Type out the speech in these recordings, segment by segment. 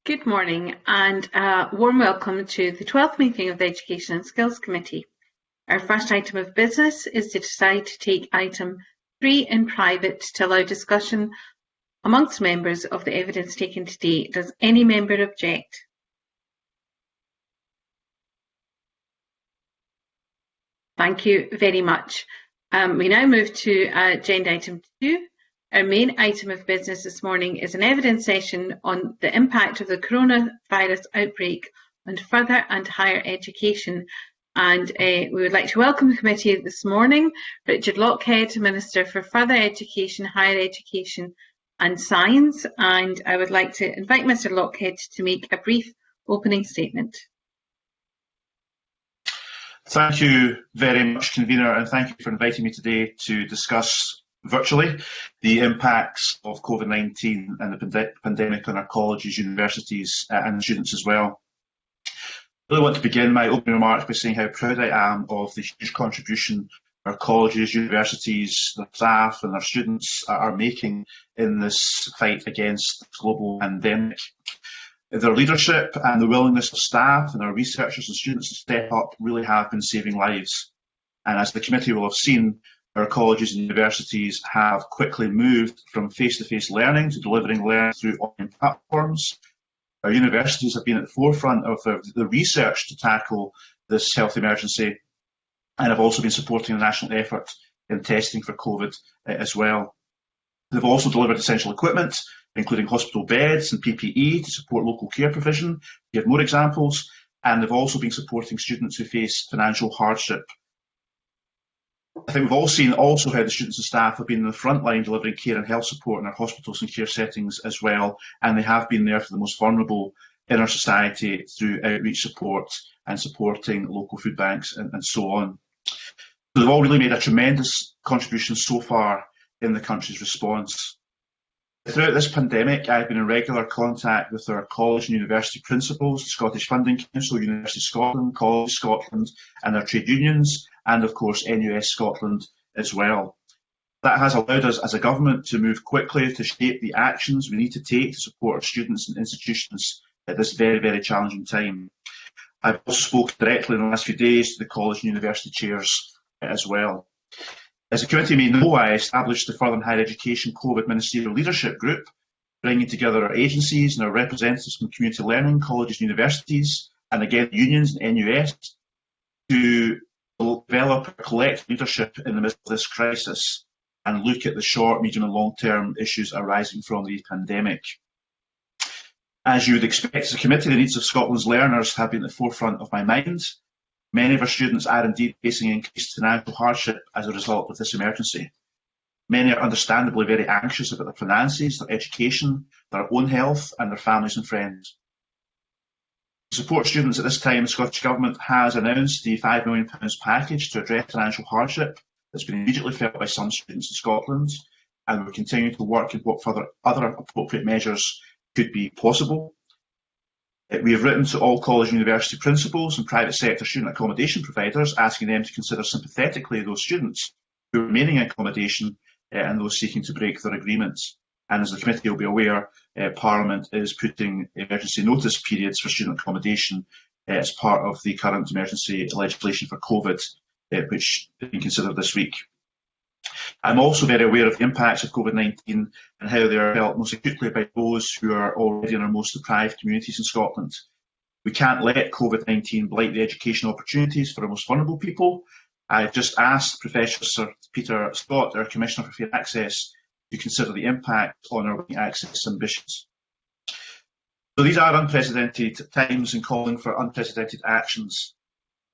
Good morning and a warm welcome to the 12th meeting of the Education and Skills Committee. Our first item of business is to decide to take item 3 in private to allow discussion amongst members of the evidence taken today. Does any member object? Thank you very much. We now move to agenda item 2. Our main item of business this morning is an evidence session on the impact of the coronavirus outbreak on further and higher education. And we would like to welcome the committee this morning, Richard Lochhead, Minister for Further Education, Higher Education and Science. And I would like to invite Mr Lochhead to make a brief opening statement. Thank you very much, Convener, and thank you for inviting me today to discuss virtually the impacts of COVID-19 and the pandemic on our colleges, universities and students as well. I really want to begin my opening remarks by saying how proud I am of the huge contribution our colleges, universities, their staff and our students are making in this fight against this global pandemic. Their leadership and the willingness of staff and our researchers and students to step up really have been saving lives. And as the committee will have seen, our colleges and universities have quickly moved from face-to-face learning to delivering learning through online platforms. Our universities have been at the forefront of the research to tackle this health emergency and have also been supporting the national effort in testing for COVID as well. They've also delivered essential equipment, including hospital beds and PPE to support local care provision, to give more examples, and they've also been supporting students who face financial hardship. I think we've all seen also how the students and staff have been in the front line delivering care and health support in our hospitals and care settings as well, and they have been there for the most vulnerable in our society through outreach support and supporting local food banks and so on. So they've all really made a tremendous contribution so far in the country's response. Throughout this pandemic, I've been in regular contact with our college and university principals, the Scottish Funding Council, University of Scotland, College Scotland and our trade unions, and of course NUS Scotland as well. That has allowed us as a government to move quickly to shape the actions we need to take to support our students and institutions at this very, very challenging time. I've also spoken directly in the last few days to the college and university chairs as well. As the committee may know, I established the Further and Higher Education COVID Ministerial Leadership Group, bringing together our agencies and our representatives from community learning, colleges and universities, and again unions and NUS, to develop a collective leadership in the midst of this crisis and look at the short, medium and long-term issues arising from the pandemic. As you would expect as a committee, the needs of Scotland's learners have been at the forefront of my mind. Many of our students are indeed facing increased financial hardship as a result of this emergency. Many are understandably very anxious about their finances, their education, their own health and their families and friends. To support students at this time, the Scottish Government has announced the £5 million package to address financial hardship that's been immediately felt by some students in Scotland, and we're continuing to work on what further other appropriate measures could be possible. We have written to all college and university principals and private sector student accommodation providers, asking them to consider sympathetically those students who are remaining in accommodation and those seeking to break their agreements. And as the committee will be aware, Parliament is putting emergency notice periods for student accommodation as part of the current emergency legislation for COVID, which is being considered this week. I'm also very aware of the impacts of COVID-19 and how they are felt most acutely by those who are already in our most deprived communities in Scotland. We can't let COVID-19 blight the education opportunities for our most vulnerable people. I've just asked Professor Sir Peter Scott, our Commissioner for Fair Access, to consider the impact on our working access ambitions. So these are unprecedented times and calling for unprecedented actions.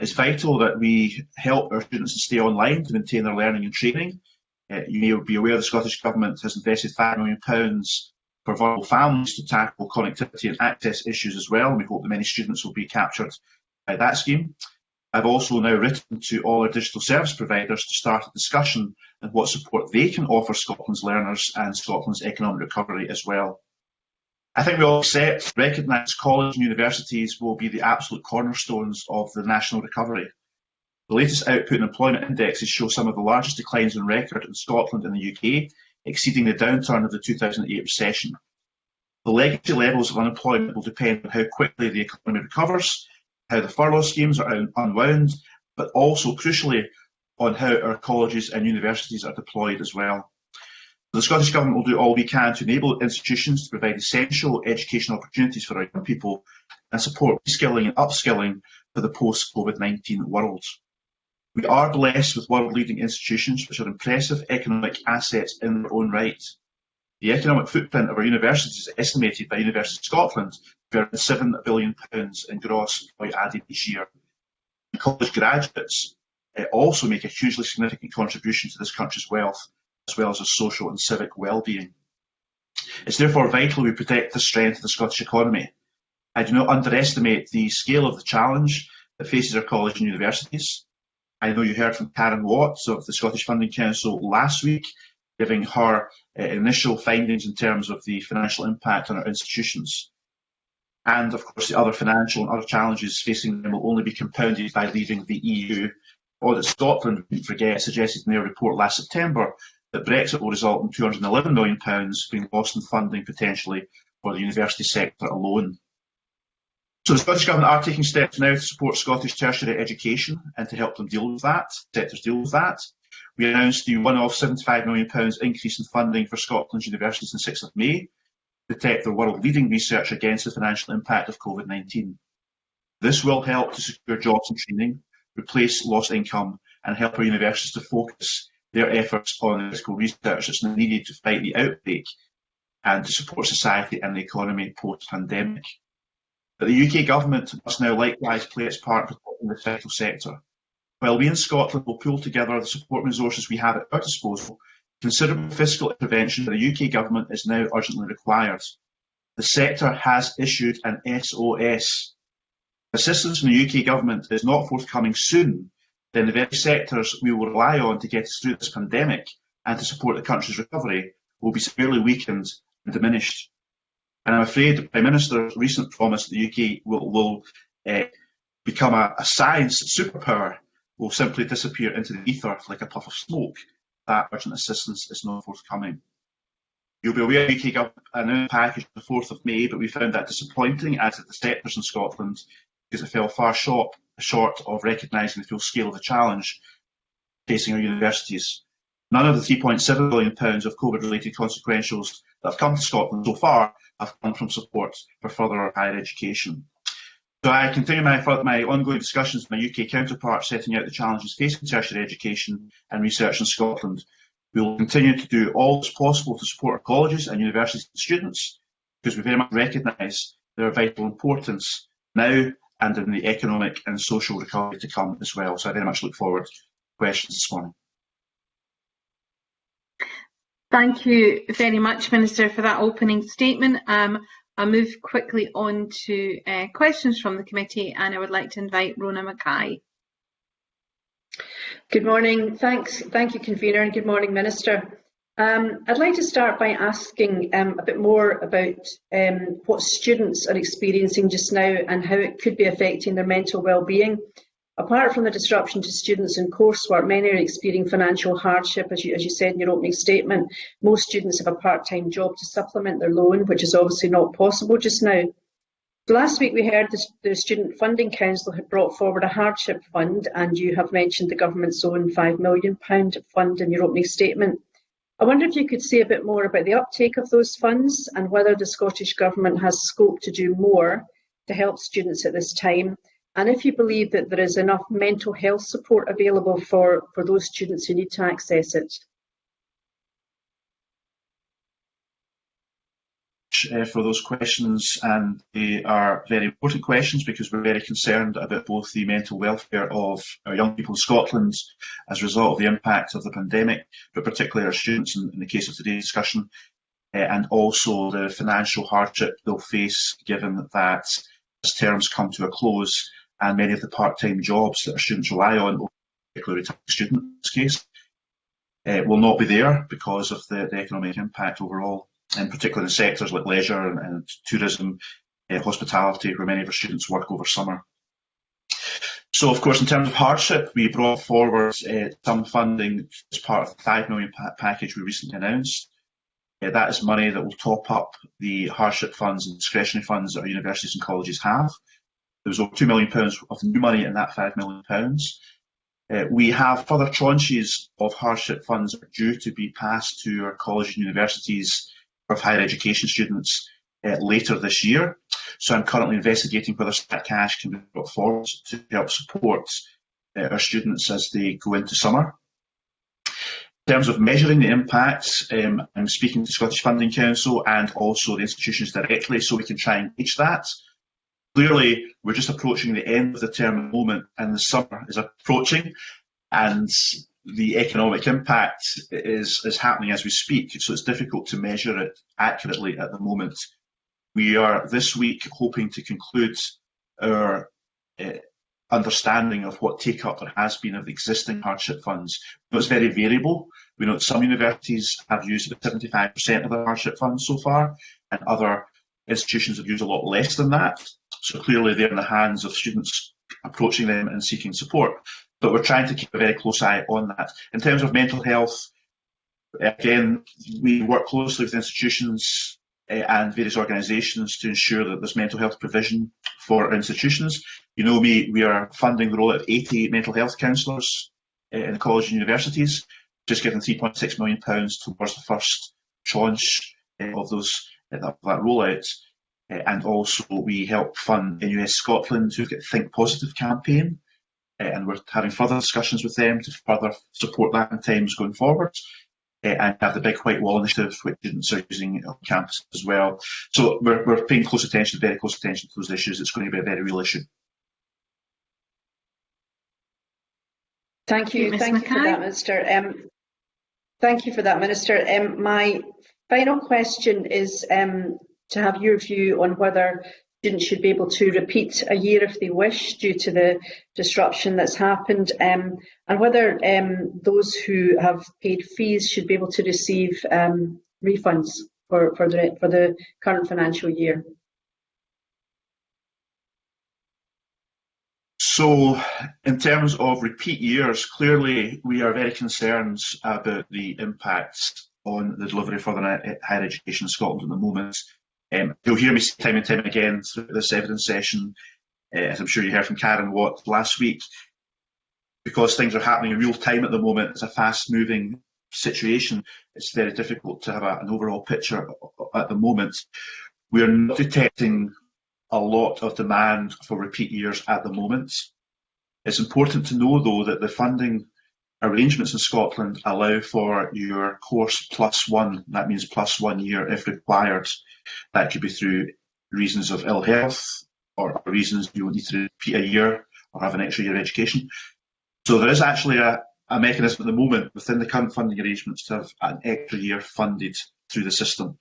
It's vital that we help our students to stay online to maintain their learning and training. You may be aware the Scottish Government has invested £5 million for vulnerable families to tackle connectivity and access issues as well, and we hope that many students will be captured by that scheme. I've also now written to all our digital service providers to start a discussion on what support they can offer Scotland's learners and Scotland's economic recovery as well. I think we all recognise college and universities will be the absolute cornerstones of the national recovery. The latest output and employment indexes show some of the largest declines on record in Scotland and the UK, exceeding the downturn of the 2008 recession. The legacy levels of unemployment will depend on how quickly the economy recovers, how the furlough schemes are unwound, but also, crucially, on how our colleges and universities are deployed as well. The Scottish Government will do all we can to enable institutions to provide essential educational opportunities for our young people and support reskilling and upskilling for the post-COVID-19 world. We are blessed with world-leading institutions which are impressive economic assets in their own right. The economic footprint of our universities is estimated by University of Scotland to be around £7 billion in gross value added each year. And college graduates also make a hugely significant contribution to this country's wealth, as well as its social and civic well-being. It's therefore vital we protect the strength of the Scottish economy. I do not underestimate the scale of the challenge that faces our colleges and universities. I know you heard from Karen Watts of the Scottish Funding Council last week, giving her initial findings in terms of the financial impact on our institutions. And of course, the other financial and other challenges facing them will only be compounded by leaving the EU. Audit Scotland, we forget, suggested in their report last September that Brexit will result in £211 million being lost in funding potentially for the university sector alone. So the Scottish Government are taking steps now to support Scottish tertiary education and to help them deal with that, sectors deal with that. We announced the one-off £75 million increase in funding for Scotland's universities on 6th of May to protect their world-leading research against the financial impact of COVID-19. This will help to secure jobs and training, replace lost income, and help our universities to focus their efforts on the critical research that's needed to fight the outbreak and to support society and the economy post-pandemic. But the UK Government must now likewise play its part in protecting the vital sector. While we in Scotland will pool together the support resources we have at our disposal, considerable fiscal intervention by the UK Government is now urgently required. The sector has issued an SOS. Assistance from the UK Government is not forthcoming soon, then the very sectors we will rely on to get us through this pandemic and to support the country's recovery will be severely weakened and diminished. And I'm afraid the Prime Minister's recent promise that the UK will become a science superpower will simply disappear into the ether like a puff of smoke. That urgent assistance is not forthcoming. You'll be aware the UK Government announced a package on the 4th of May, but we found that disappointing, as did the sectors in Scotland, because it fell far short of recognising the full scale of the challenge facing our universities. None of the £3.7 billion of COVID-related consequentials that have come to Scotland so far have come from support for further higher education. So I continue my ongoing discussions with my UK counterparts setting out the challenges facing tertiary education and research in Scotland. We will continue to do all that's possible to support our colleges and universities and students, because we very much recognise their vital importance now and in the economic and social recovery to come as well. So I very much look forward to questions this morning. Thank you very much, Minister, for that opening statement. I'll move quickly on to questions from the committee, and I would like to invite Rona Mackay. Good morning. Thank you, Convener, and good morning, Minister. I'd like to start by asking a bit more about what students are experiencing just now and how it could be affecting their mental well-being. Apart from the disruption to students in coursework, many are experiencing financial hardship, as you said in your opening statement. Most students have a part-time job to supplement their loan, which is obviously not possible just now. Last week we heard the Student Funding Council had brought forward a hardship fund, and you have mentioned the government's own £5 million fund in your opening statement. I wonder if you could say a bit more about the uptake of those funds and whether the Scottish Government has scope to do more to help students at this time, and if you believe that there is enough mental health support available for those students who need to access it. For those questions, and they are very important questions because we're very concerned about both the mental welfare of our young people in Scotland as a result of the impact of the pandemic, but particularly our students in the case of today's discussion, and also the financial hardship they'll face given that as terms come to a close and many of the part-time jobs that our students rely on, particularly retired students in this case, will not be there because of the economic impact overall, in particular in sectors like leisure and tourism, hospitality, where many of our students work over summer. So, of course, in terms of hardship, we brought forward some funding as part of the £5 million package we recently announced. That is money that will top up the hardship funds and discretionary funds that our universities and colleges have. There was over £2 million of new money in that £5 million. We have further tranches of hardship funds that are due to be passed to our colleges and universities of higher education students later this year. So I'm currently investigating whether that cash can be brought forward to help support our students as they go into summer. In terms of measuring the impacts, I'm speaking to Scottish Funding Council and also the institutions directly so we can try and gauge that. Clearly, we're just approaching the end of the term at the moment and the summer is approaching and the economic impact is happening as we speak, so it's difficult to measure it accurately at the moment. We are this week hoping to conclude our understanding of what take-up there has been of the existing hardship funds. It's very variable. We know that some universities have used about 75% of their hardship funds so far, and other institutions have used a lot less than that. So clearly they're in the hands of students approaching them and seeking support. But we're trying to keep a very close eye on that. In terms of mental health, again, we work closely with institutions and various organisations to ensure that there's mental health provision for our institutions. You know me, we are funding the rollout of 80 mental health counsellors in the colleges and universities, just giving £3.6 million towards the first tranche of that rollout. And also we help fund NUS Scotland, who've got Think Positive campaign, and we're having further discussions with them to further support that in times going forward. And have the Big White Wall initiative, which students are using on campus as well. So we're paying close attention, very close attention to those issues. It's going to be a very real issue. Thank you. Thank you for that, Minister. Thank you for that, Minister. My final question is to have your view on whether students should be able to repeat a year if they wish due to the disruption that's happened, and whether those who have paid fees should be able to receive refunds for the current financial year. So in terms of repeat years, clearly we are very concerned about the impacts on the delivery of further higher education in Scotland at the moment. You'll hear me say time and time again through this evidence session, as I'm sure you heard from Karen Watt last week, because things are happening in real time at the moment. It's a fast-moving situation. It's very difficult to have an overall picture at the moment. We are not detecting a lot of demand for repeat years at the moment. It's important to know, though, that the funding arrangements in Scotland allow for your course plus one. That means plus 1 year if required. That could be through reasons of ill health or reasons you will need to repeat a year or have an extra year of education. So there is actually a mechanism at the moment within the current funding arrangements to have an extra year funded through the system.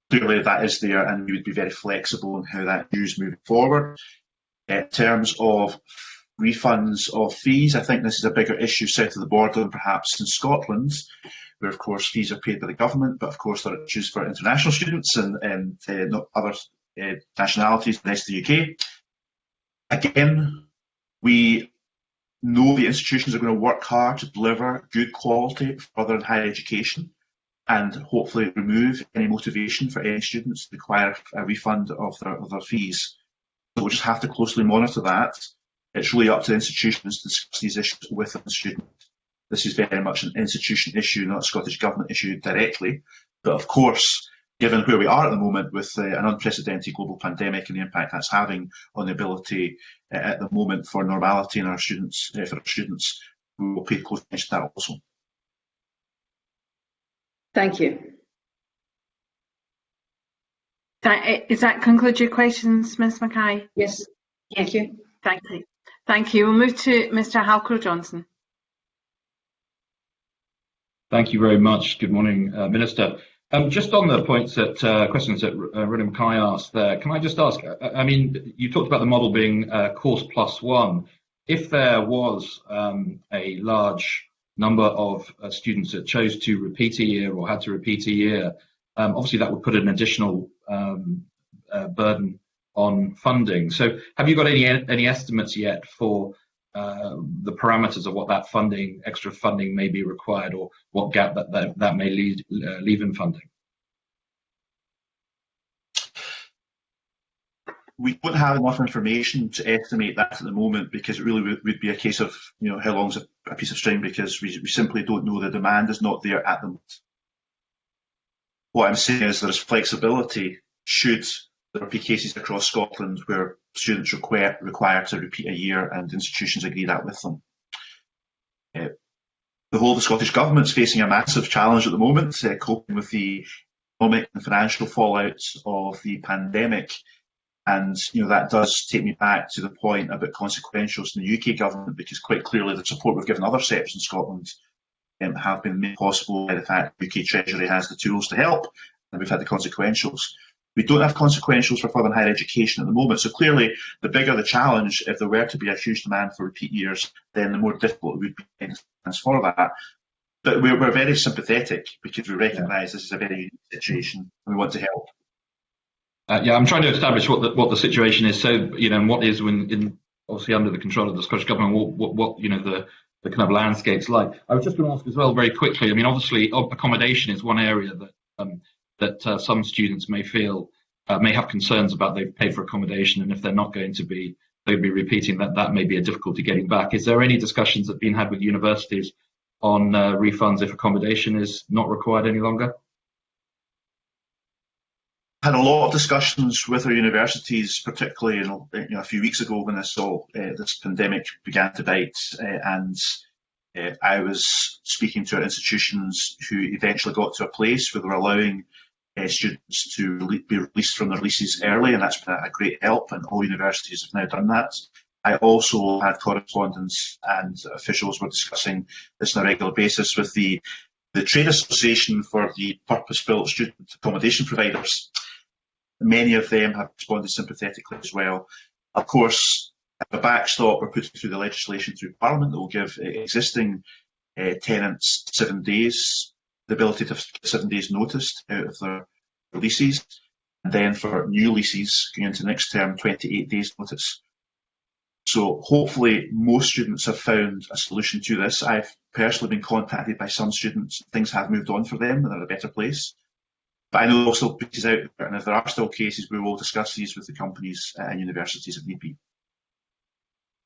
Clearly that is there, and we would be very flexible in how that is used moving forward. In terms of refunds of fees, I think this is a bigger issue south of the border than perhaps in Scotland, where of course fees are paid by the government, but of course there are issues for international students and not other nationalities in the rest of the UK. Again, we know the institutions are going to work hard to deliver good quality further in higher education and hopefully remove any motivation for any students to require a refund of their fees. So we'll just have to closely monitor that. It's really up to institutions to discuss these issues with the student. This is very much an institution issue, not a Scottish Government issue directly. But of course, given where we are at the moment with an unprecedented global pandemic and the impact that's having on the ability at the moment for normality in our students, we will pay close attention to that also. Thank you. Does that conclude your questions, Ms Mackay? Yes. Thank you. Thank you. Thank you. We'll move to Mr Halcrow-Johnson. Thank you very much. Good morning, Minister. Just on the points that questions that Rhoda Mackay asked there, can I just ask, I mean, you talked about the model being course plus one. If there was a large number of students that chose to repeat a year or had to repeat a year, obviously that would put an additional burden on funding. So have you got any estimates yet for the parameters of what that extra funding may be required, or what gap that may leave in funding? We don't have enough information to estimate that at the moment, because it really would be a case of, how long's a piece of string, because we simply don't know. The demand is not there at the moment. What I'm saying is there's flexibility should there be cases across Scotland where students require to repeat a year and institutions agree that with them. The whole of the Scottish Government's facing a massive challenge at the moment, coping with the economic and financial fallout of the pandemic. And that does take me back to the point about consequentials in the UK government, because quite clearly the support we've given other sectors in Scotland have been made possible by the fact the UK Treasury has the tools to help, and we've had the consequentials. We don't have consequentials for further and higher education at the moment, so clearly the bigger the challenge, if there were to be a huge demand for repeat years, then the more difficult it would be for that. But we're very sympathetic, because we recognise this is a very unique situation and we want to help. I'm trying to establish what the situation is. So, and what is obviously under the control of the Scottish Government, what the kind of landscape's like. I was just going to ask as well very quickly. I mean, obviously, accommodation is one area that some students may feel may have concerns about. They've paid for accommodation, and if they're not going to be, they'll be repeating that may be a difficulty getting back. Is there any discussions that have been had with universities on refunds if accommodation is not required any longer? Had a lot of discussions with our universities, particularly a few weeks ago when this pandemic began to bite, and I was speaking to our institutions who eventually got to a place where they were allowing students to be released from their leases early, and that's been a great help, and all universities have now done that. I also had correspondence, and officials were discussing this on a regular basis with the Trade Association for the Purpose-Built Student Accommodation Providers. Many of them have responded sympathetically as well. Of course, as a backstop, we're putting through the legislation through Parliament that will give existing tenants 7 days, the ability to 7 days notice out of their leases, and then for new leases going into next term, 28 days notice. So hopefully most students have found a solution to this. I've personally been contacted by some students. Things have moved on for them and they're in a better place. But I know there are still cases out there, and if there are still cases, we will discuss these with the companies and universities if need be.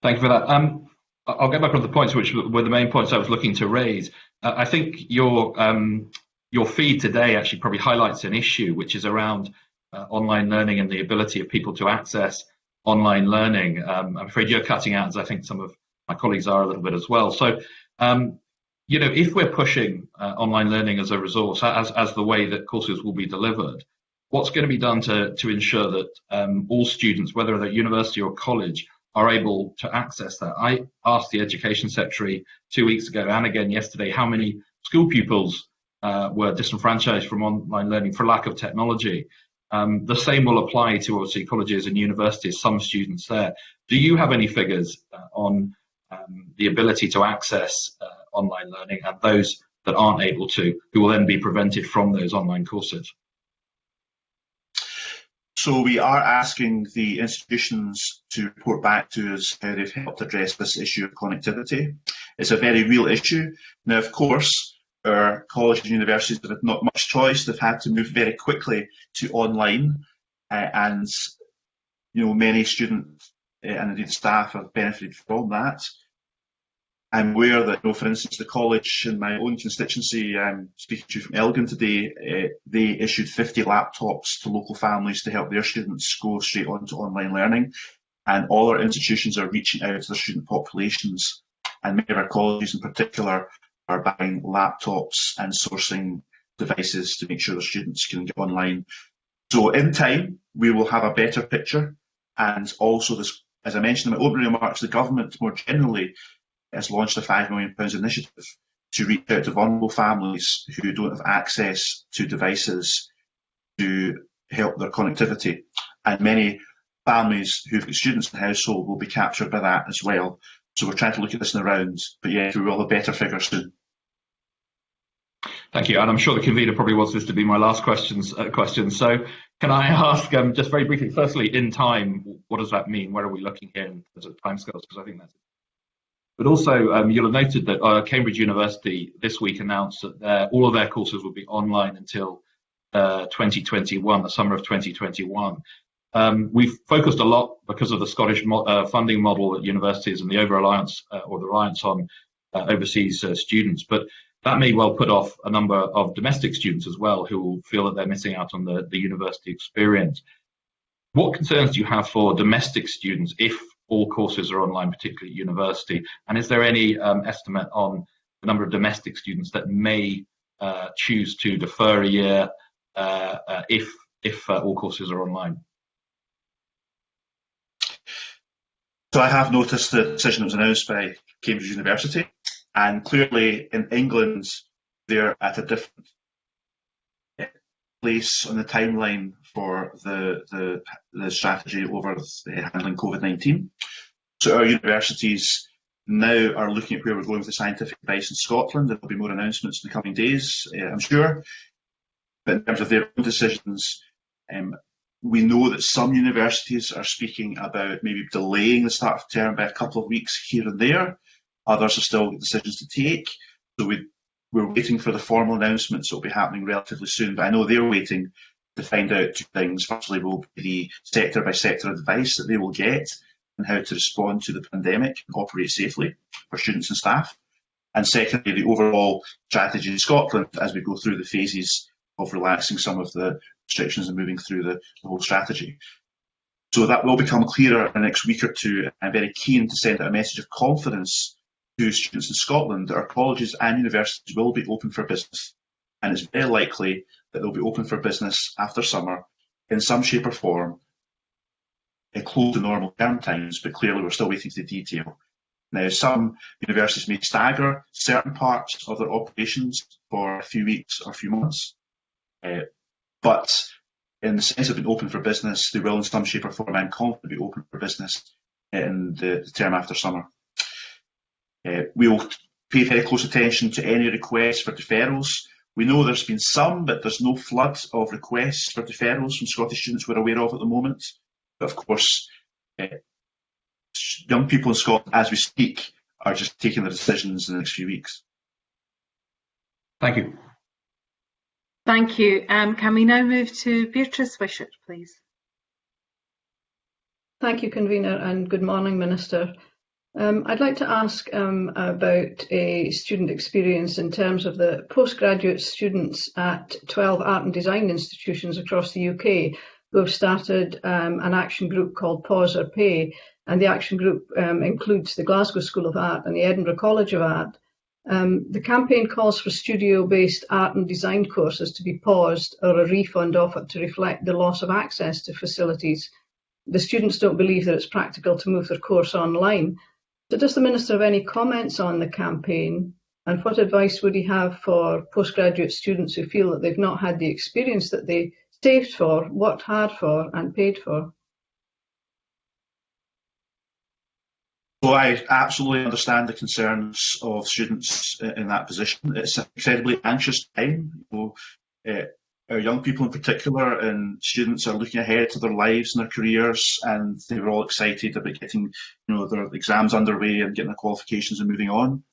Thank you for that. I'll get back on the points which were the main points I was looking to raise. I think your feed today actually probably highlights an issue which is around online learning and the ability of people to access online learning. I'm afraid you're cutting out, as I think some of my colleagues are a little bit as well. So, if we're pushing online learning as a resource, as the way that courses will be delivered, what's going to be done to ensure that all students, whether they're at university or college, are able to access that? I asked the Education Secretary 2 weeks ago and again yesterday how many school pupils were disenfranchised from online learning for lack of technology. The same will apply to obviously colleges and universities, some students there. Do you have any figures on the ability to access online learning and those that aren't able to, who will then be prevented from those online courses? So we are asking the institutions to report back to us how they've helped address this issue of connectivity. It's a very real issue. Now, of course, our colleges and universities have had not much choice. They've had to move very quickly to online, and many students and indeed staff have benefited from that. I'm aware that, for instance, the college in my own constituency, I'm speaking to you from Elgin today, they issued 50 laptops to local families to help their students go straight on to online learning. And all our institutions are reaching out to their student populations. And many of our colleges in particular are buying laptops and sourcing devices to make sure their students can get online. So in time, we will have a better picture. And also, this, as I mentioned in my opening remarks, the government more generally has launched a £5 million initiative to reach out to vulnerable families who don't have access to devices to help their connectivity. And many families who've got students in the household will be captured by that as well. So we're trying to look at this in the round, but yeah, we will have a better figure soon. Thank you, and I'm sure the convener probably wants this to be my last question. So can I ask just very briefly, firstly, in time, what does that mean? Where are we looking here in terms of timescales? Because I think that's. But also, you'll have noted that Cambridge University this week announced that all of their courses will be online until 2021, the summer of 2021. We've focused a lot because of the Scottish funding model at universities and the over-reliance or the reliance on overseas students. But that may well put off a number of domestic students as well who will feel that they're missing out on the university experience. What concerns do you have for domestic students if all courses are online, particularly at university? And is there any estimate on the number of domestic students that may choose to defer a year if all courses are online? So I have noticed the decision that was announced by Cambridge University, and clearly in England they're at a different place on the timeline for the strategy over handling COVID-19. So our universities now are looking at where we're going with the scientific advice in Scotland. There will be more announcements in the coming days, I'm sure. But in terms of their own decisions, we know that some universities are speaking about maybe delaying the start of term by a couple of weeks here and there. Others are still decisions to take. So we're waiting for the formal announcements that will be happening relatively soon. But I know they're waiting to find out two things. Firstly, will be the sector by sector advice that they will get and how to respond to the pandemic and operate safely for students and staff. And secondly, the overall strategy in Scotland as we go through the phases of relaxing some of the restrictions and moving through the whole strategy. So that will become clearer in the next week or two. I'm very keen to send out a message of confidence to students in Scotland that our colleges and universities will be open for business. And it's very likely that they'll be open for business after summer in some shape or form, close to normal term times, but clearly we're still waiting for the detail. Now, some universities may stagger certain parts of their operations for a few weeks or a few months. But in the sense of being open for business, they will in some shape or form, I'm confident, be open for business in the term after summer. We will pay very close attention to any requests for deferrals. We know there's been some, but there's no flood of requests for deferrals from Scottish students we're aware of at the moment. But of course, young people in Scotland, as we speak, are just taking their decisions in the next few weeks. Thank you. Thank you. Can we now move to Beatrice Wishart, please? Thank you, Convener, and good morning, Minister. I'd like to ask about a student experience in terms of the postgraduate students at 12 art and design institutions across the UK who have started an action group called Pause or Pay, and the action group includes the Glasgow School of Art and the Edinburgh College of Art. The campaign calls for studio-based art and design courses to be paused or a refund offered to reflect the loss of access to facilities. The students don't believe that it's practical to move their course online. So does the Minister have any comments on the campaign, and what advice would he have for postgraduate students who feel that they've not had the experience that they saved for, worked hard for and paid for? Well, I absolutely understand the concerns of students in that position. It's an incredibly anxious time. Our young people in particular and students are looking ahead to their lives and their careers, and they were all excited about getting their exams underway and getting their qualifications and moving on.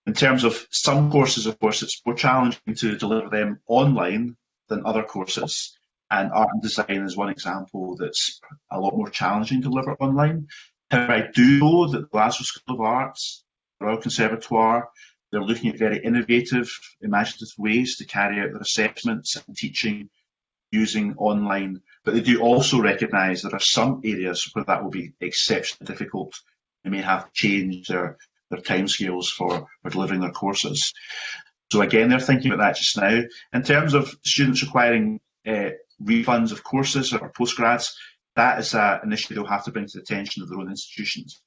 In terms of some courses, of course, it's more challenging to deliver them online than other courses, and art and design is one example that's a lot more challenging to deliver online. However, I do know that the Glasgow School of Arts, the Royal Conservatoire, they're looking at very innovative, imaginative ways to carry out their assessments and teaching using online. But they do also recognise there are some areas where that will be exceptionally difficult. They may have to change their timescales for delivering their courses. So again, they're thinking about that just now. In terms of students requiring refunds of courses or postgrads, that is an issue they'll have to bring to the attention of their own institutions.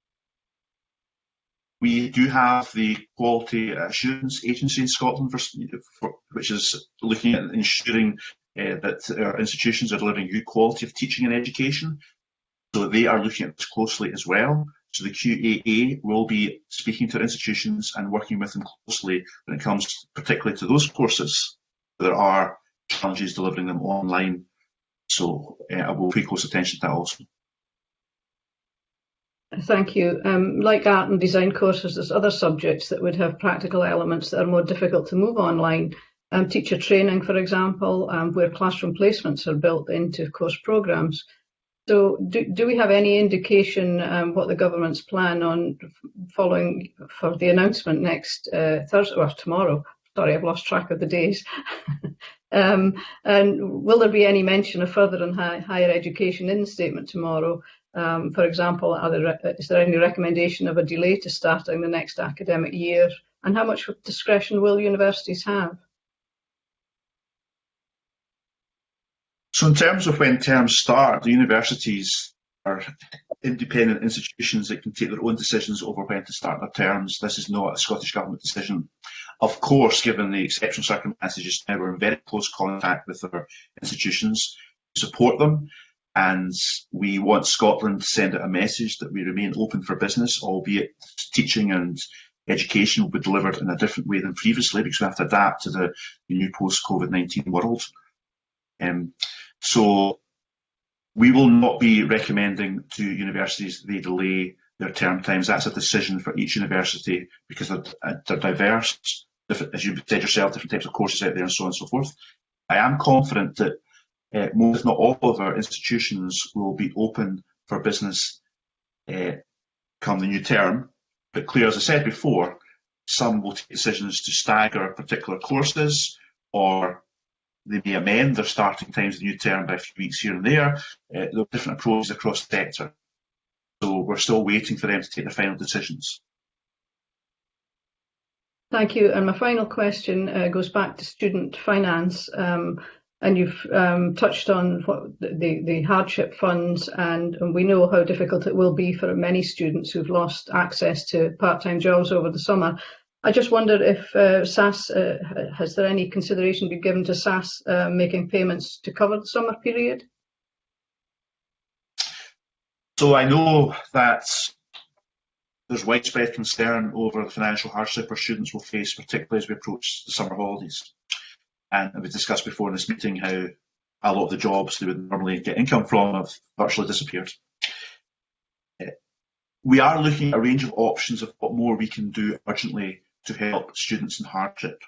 We do have the Quality Assurance Agency in Scotland, which is looking at ensuring that our institutions are delivering good quality of teaching and education. So they are looking at this closely as well. So the QAA will be speaking to institutions and working with them closely when it comes particularly to those courses. There are challenges delivering them online. So I will pay close attention to that also. Thank you. Like art and design courses, there's other subjects that would have practical elements that are more difficult to move online. Teacher training, for example, where classroom placements are built into course programmes. So do we have any indication what the government's plan on following for the announcement next Thursday or tomorrow? Sorry, I've lost track of the days. And will there be any mention of further and higher education in the statement tomorrow? For example, is there any recommendation of a delay to starting the next academic year? And how much discretion will universities have? So in terms of when terms start, the universities are independent institutions that can take their own decisions over when to start their terms. This is not a Scottish Government decision. Of course, given the exceptional circumstances just now, we're in very close contact with our institutions to support them, and we want Scotland to send out a message that we remain open for business, albeit teaching and education will be delivered in a different way than previously, because we have to adapt to the new post-COVID-19 world. So we will not be recommending to universities they delay their term times. That's a decision for each university, because they're diverse, as you said yourself, different types of courses out there and so on and so forth. I am confident that most, if not all, of our institutions will be open for business come the new term. But clear, as I said before, some will take decisions to stagger particular courses, or they may amend their starting times of the new term by a few weeks here and there. There are different approaches across the sector. So we're still waiting for them to take their final decisions. Thank you. And my final question goes back to student finance. And you've touched on what the hardship funds, and we know how difficult it will be for many students who've lost access to part-time jobs over the summer. I just wonder if SAS, has there any consideration been given to SAS making payments to cover the summer period? So I know that there's widespread concern over the financial hardship our students will face, particularly as we approach the summer holidays. And we discussed before in this meeting how a lot of the jobs they would normally get income from have virtually disappeared. We are looking at a range of options of what more we can do urgently to help students in hardship.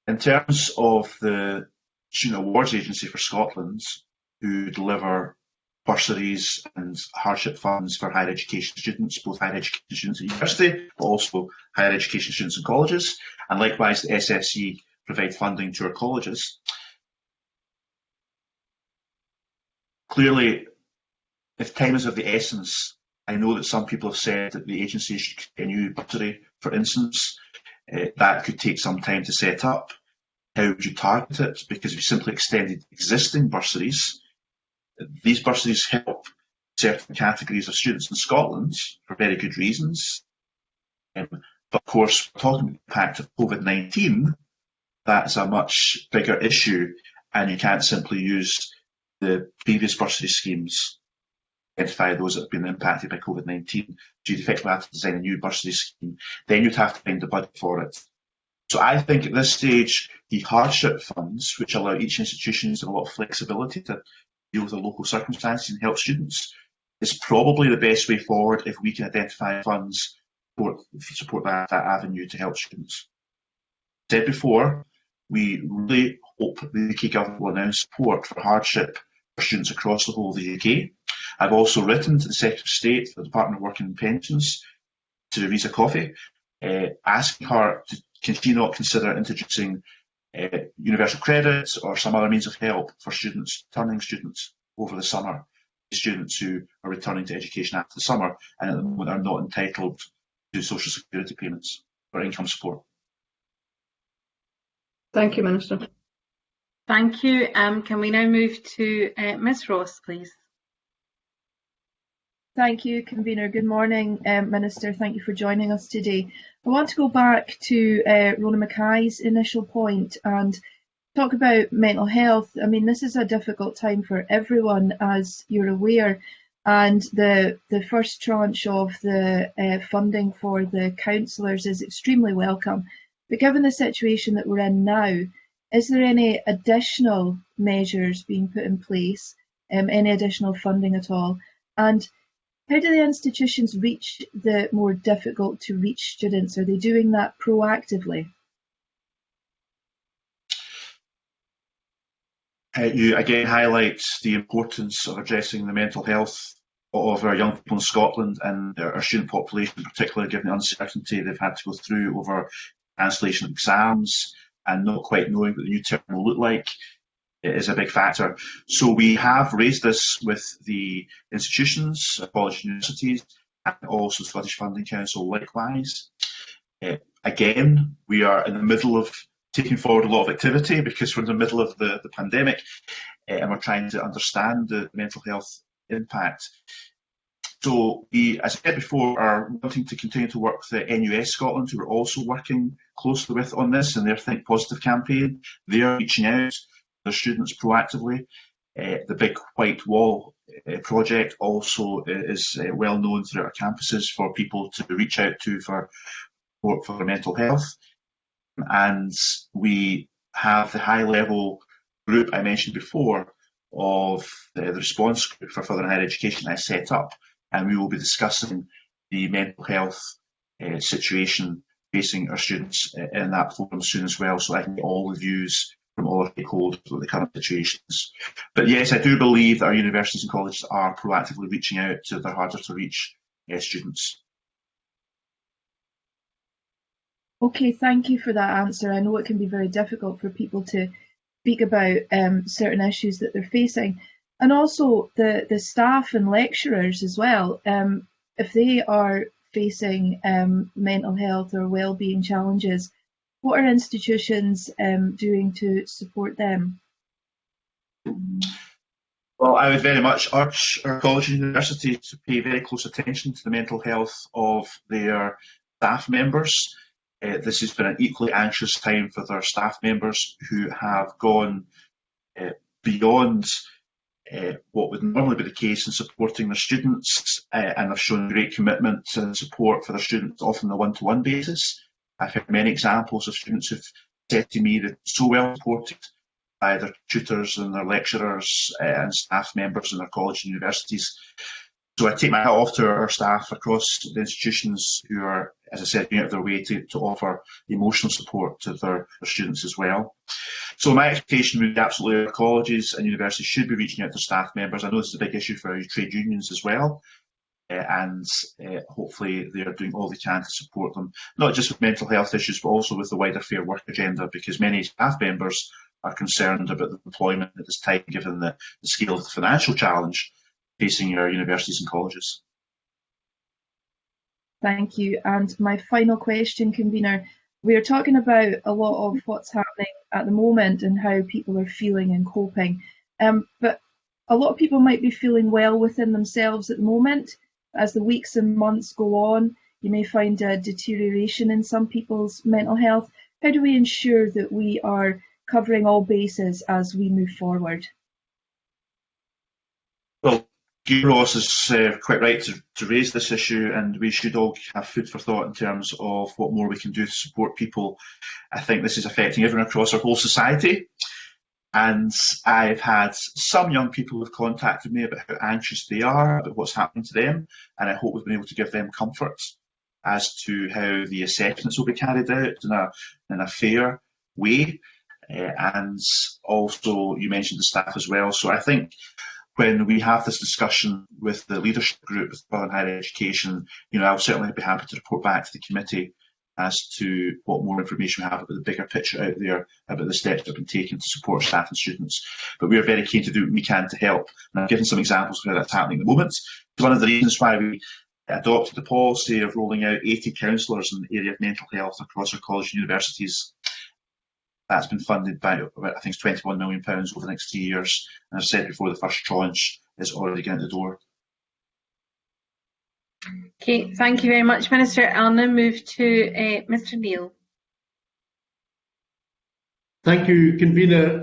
In terms of the Student Awards Agency for Scotland, who deliver bursaries and hardship funds for higher education students, both higher education students at university, but also higher education students in colleges, and likewise the SFC provide funding to our colleges. Clearly, if time is of the essence, I know that some people have said that the agency should get a new bursary, for instance. That could take some time to set up. How would you target it? Because if you simply extended existing bursaries, these bursaries help certain categories of students in Scotland for very good reasons. But of course, we're talking about the impact of COVID-19. That's a much bigger issue, and you can't simply use the previous bursary schemes to identify those that have been impacted by COVID-19. You'd effectively have to design a new bursary scheme. Then you'd have to find the budget for it. So I think at this stage, the hardship funds, which allow each institution a lot of flexibility to deal with the local circumstances and help students, is probably the best way forward if we can identify funds to support that avenue to help students. As I said before, we really hope the UK Government will announce support for hardship for students across the whole of the UK. I've also written to the Secretary of State for the Department of Work and Pensions, to Theresa Coffey, asking her can she not consider introducing universal credits or some other means of help for students, returning students over the summer, students who are returning to education after the summer and at the moment are not entitled to social security payments or income support. Thank you, Minister. Thank you. Can we now move to Ms Ross, please? Thank you, Convener. Good morning, Minister. Thank you for joining us today. I want to go back to Rona Mackay's initial point and talk about mental health. I mean, this is a difficult time for everyone, as you're aware, and the first tranche of the funding for the counsellors is extremely welcome. But given the situation that we're in now, is there any additional measures being put in place, any additional funding at all? And how do the institutions reach the more difficult to reach students? Are they doing that proactively? You again highlight the importance of addressing the mental health of our young people in Scotland and our student population, particularly given the uncertainty they've had to go through over cancellation of exams and not quite knowing what the new term will look like. It is a big factor. So we have raised this with the institutions, colleges and universities, and also the Scottish Funding Council likewise. Again, we are in the middle of taking forward a lot of activity because we're in the middle of the pandemic, and we're trying to understand the mental health impact. So we, as I said before, are wanting to continue to work with the NUS Scotland, who we're also working closely with on this, and their Think Positive campaign. They are reaching out to their students proactively. The Big White Wall project also is well known throughout our campuses for people to reach out to for support for mental health. And we have the high level group I mentioned before of the response group for further and higher education I set up, and we will be discussing the mental health situation facing our students in that forum soon as well, so I can get all the views from all our stakeholders of the current situations. But yes, I do believe that our universities and colleges are proactively reaching out to their harder to reach students. Okay, thank you for that answer. I know it can be very difficult for people to speak about certain issues that they're facing. And also the staff and lecturers as well, if they are facing mental health or wellbeing challenges, what are institutions doing to support them? Well, I would very much urge our colleges and universities to pay very close attention to the mental health of their staff members. This has been an equally anxious time for their staff members who have gone beyond what would normally be the case in supporting their students and have shown great commitment and support for their students, often on a one-to-one basis. I've heard many examples of students who've said to me that so well supported by their tutors and their lecturers and staff members in their colleges and universities. So I take my hat off to our staff across the institutions who are, as I said, going out of their way to offer emotional support to their students as well. So my expectation would be absolutely our colleges and universities should be reaching out to staff members. I know this is a big issue for our trade unions as well. And hopefully they are doing all they can to support them, not just with mental health issues, but also with the wider Fair Work agenda, because many staff members are concerned about the employment at this time, given the scale of the financial challenge facing our universities and colleges. Thank you. And my final question, Convener, we are talking about a lot of what's happening at the moment and how people are feeling and coping. But a lot of people might be feeling well within themselves at the moment. As the weeks and months go on, you may find a deterioration in some people's mental health. How do we ensure that we are covering all bases as we move forward? Well, Ross is quite right to raise this issue, and we should all have food for thought in terms of what more we can do to support people. I think this is affecting everyone across our whole society. And I've had some young people who have contacted me about how anxious they are about what's happening to them, and I hope we've been able to give them comfort as to how the assessments will be carried out in a fair way. And also, you mentioned the staff as well. So I think when we have this discussion with the leadership group with further and higher education, I'll certainly be happy to report back to the committee as to what more information we have about the bigger picture out there, about the steps that have been taken to support staff and students. But we are very keen to do what we can to help. And I've given some examples of how that's happening at the moment. It's one of the reasons why we adopted the policy of rolling out 80 counsellors in the area of mental health across our colleges and universities. That's been funded by, I think, it's £21 million over the next 3 years. And as I said before, the first tranche is already getting out the door. Okay, thank you very much, Minister. I'll now move to Mr. Neil. Thank you, Convener.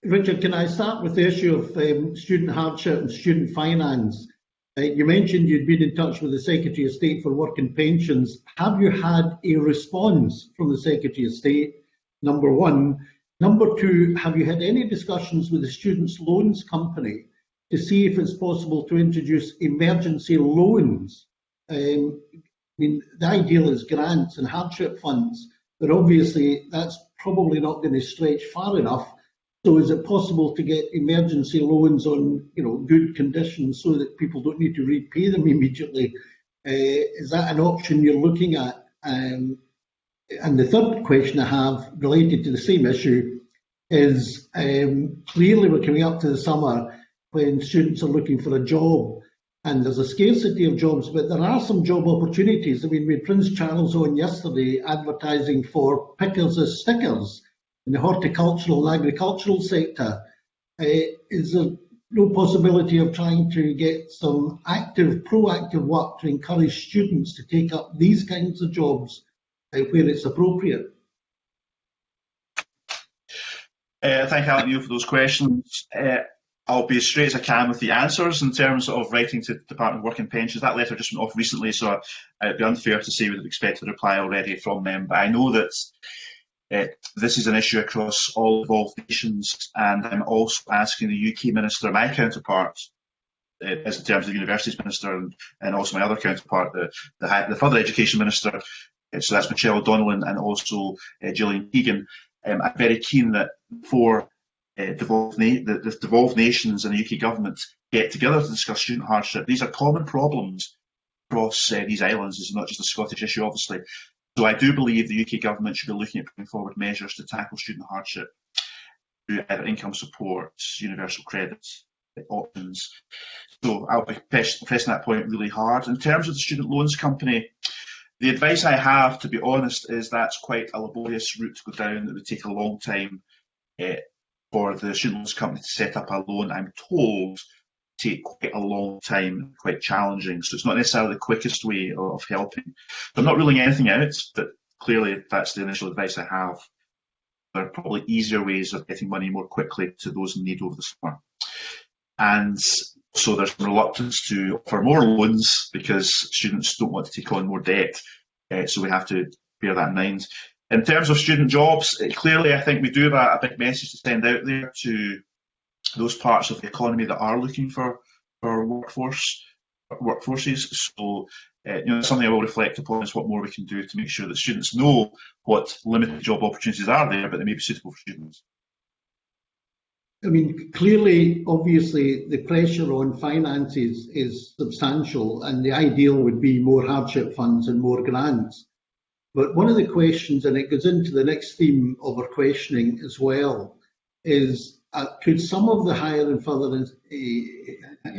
Richard, can I start with the issue of student hardship and student finance? You mentioned you'd been in touch with the Secretary of State for Work and Pensions. Have you had a response from the Secretary of State? Number one. Number two, have you had any discussions with the Students' Loans Company to see if it's possible to introduce emergency loans? The ideal is grants and hardship funds, but obviously that's probably not going to stretch far enough. So is it possible to get emergency loans on, good conditions so that people don't need to repay them immediately? Is that an option you're looking at? And the third question I have related to the same issue is clearly we're coming up to the summer when students are looking for a job and there's a scarcity of jobs, but there are some job opportunities. I mean, we had Prince Charles on yesterday advertising for pickers as stickers in the horticultural and agricultural sector. Is there no possibility of trying to get some active, proactive work to encourage students to take up these kinds of jobs where it's appropriate? Thank you, Alan, for those questions. I'll be as straight as I can with the answers in terms of writing to the Department of Work and Pensions. That letter just went off recently, so it'd be unfair to say we'd have expected a reply already from them. But I know that this is an issue across all involved nations, and I'm also asking the UK Minister, my counterpart, as in terms of the Universities Minister, and also my other counterpart, the Further Education Minister, so that's Michelle O'Donnell and also Gillian Keegan. I'm very keen that for the devolved nations and the UK government get together to discuss student hardship. These are common problems across these islands. This is not just a Scottish issue, obviously. So I do believe the UK government should be looking at putting forward measures to tackle student hardship through either income support, universal credit options. So I'll be pressing that point really hard. In terms of the Student Loans Company, the advice I have, to be honest, is that's quite a laborious route to go down. It would take a long time for the Student Loans Company to set up a loan. I'm told take quite a long time, quite challenging. So it's not necessarily the quickest way of helping. So I'm not ruling anything out, but clearly that's the initial advice I have. There are probably easier ways of getting money more quickly to those in need over the summer. And so there's reluctance to offer more loans because students don't want to take on more debt. So we have to bear that in mind. In terms of student jobs, clearly I think we do have a big message to send out there to those parts of the economy that are looking for workforces. So something I will reflect upon is what more we can do to make sure that students know what limited job opportunities are there, but they may be suitable for students. I mean, clearly, obviously, the pressure on finances is substantial, and the ideal would be more hardship funds and more grants. But one of the questions, and it goes into the next theme of our questioning as well, is could some of the higher and further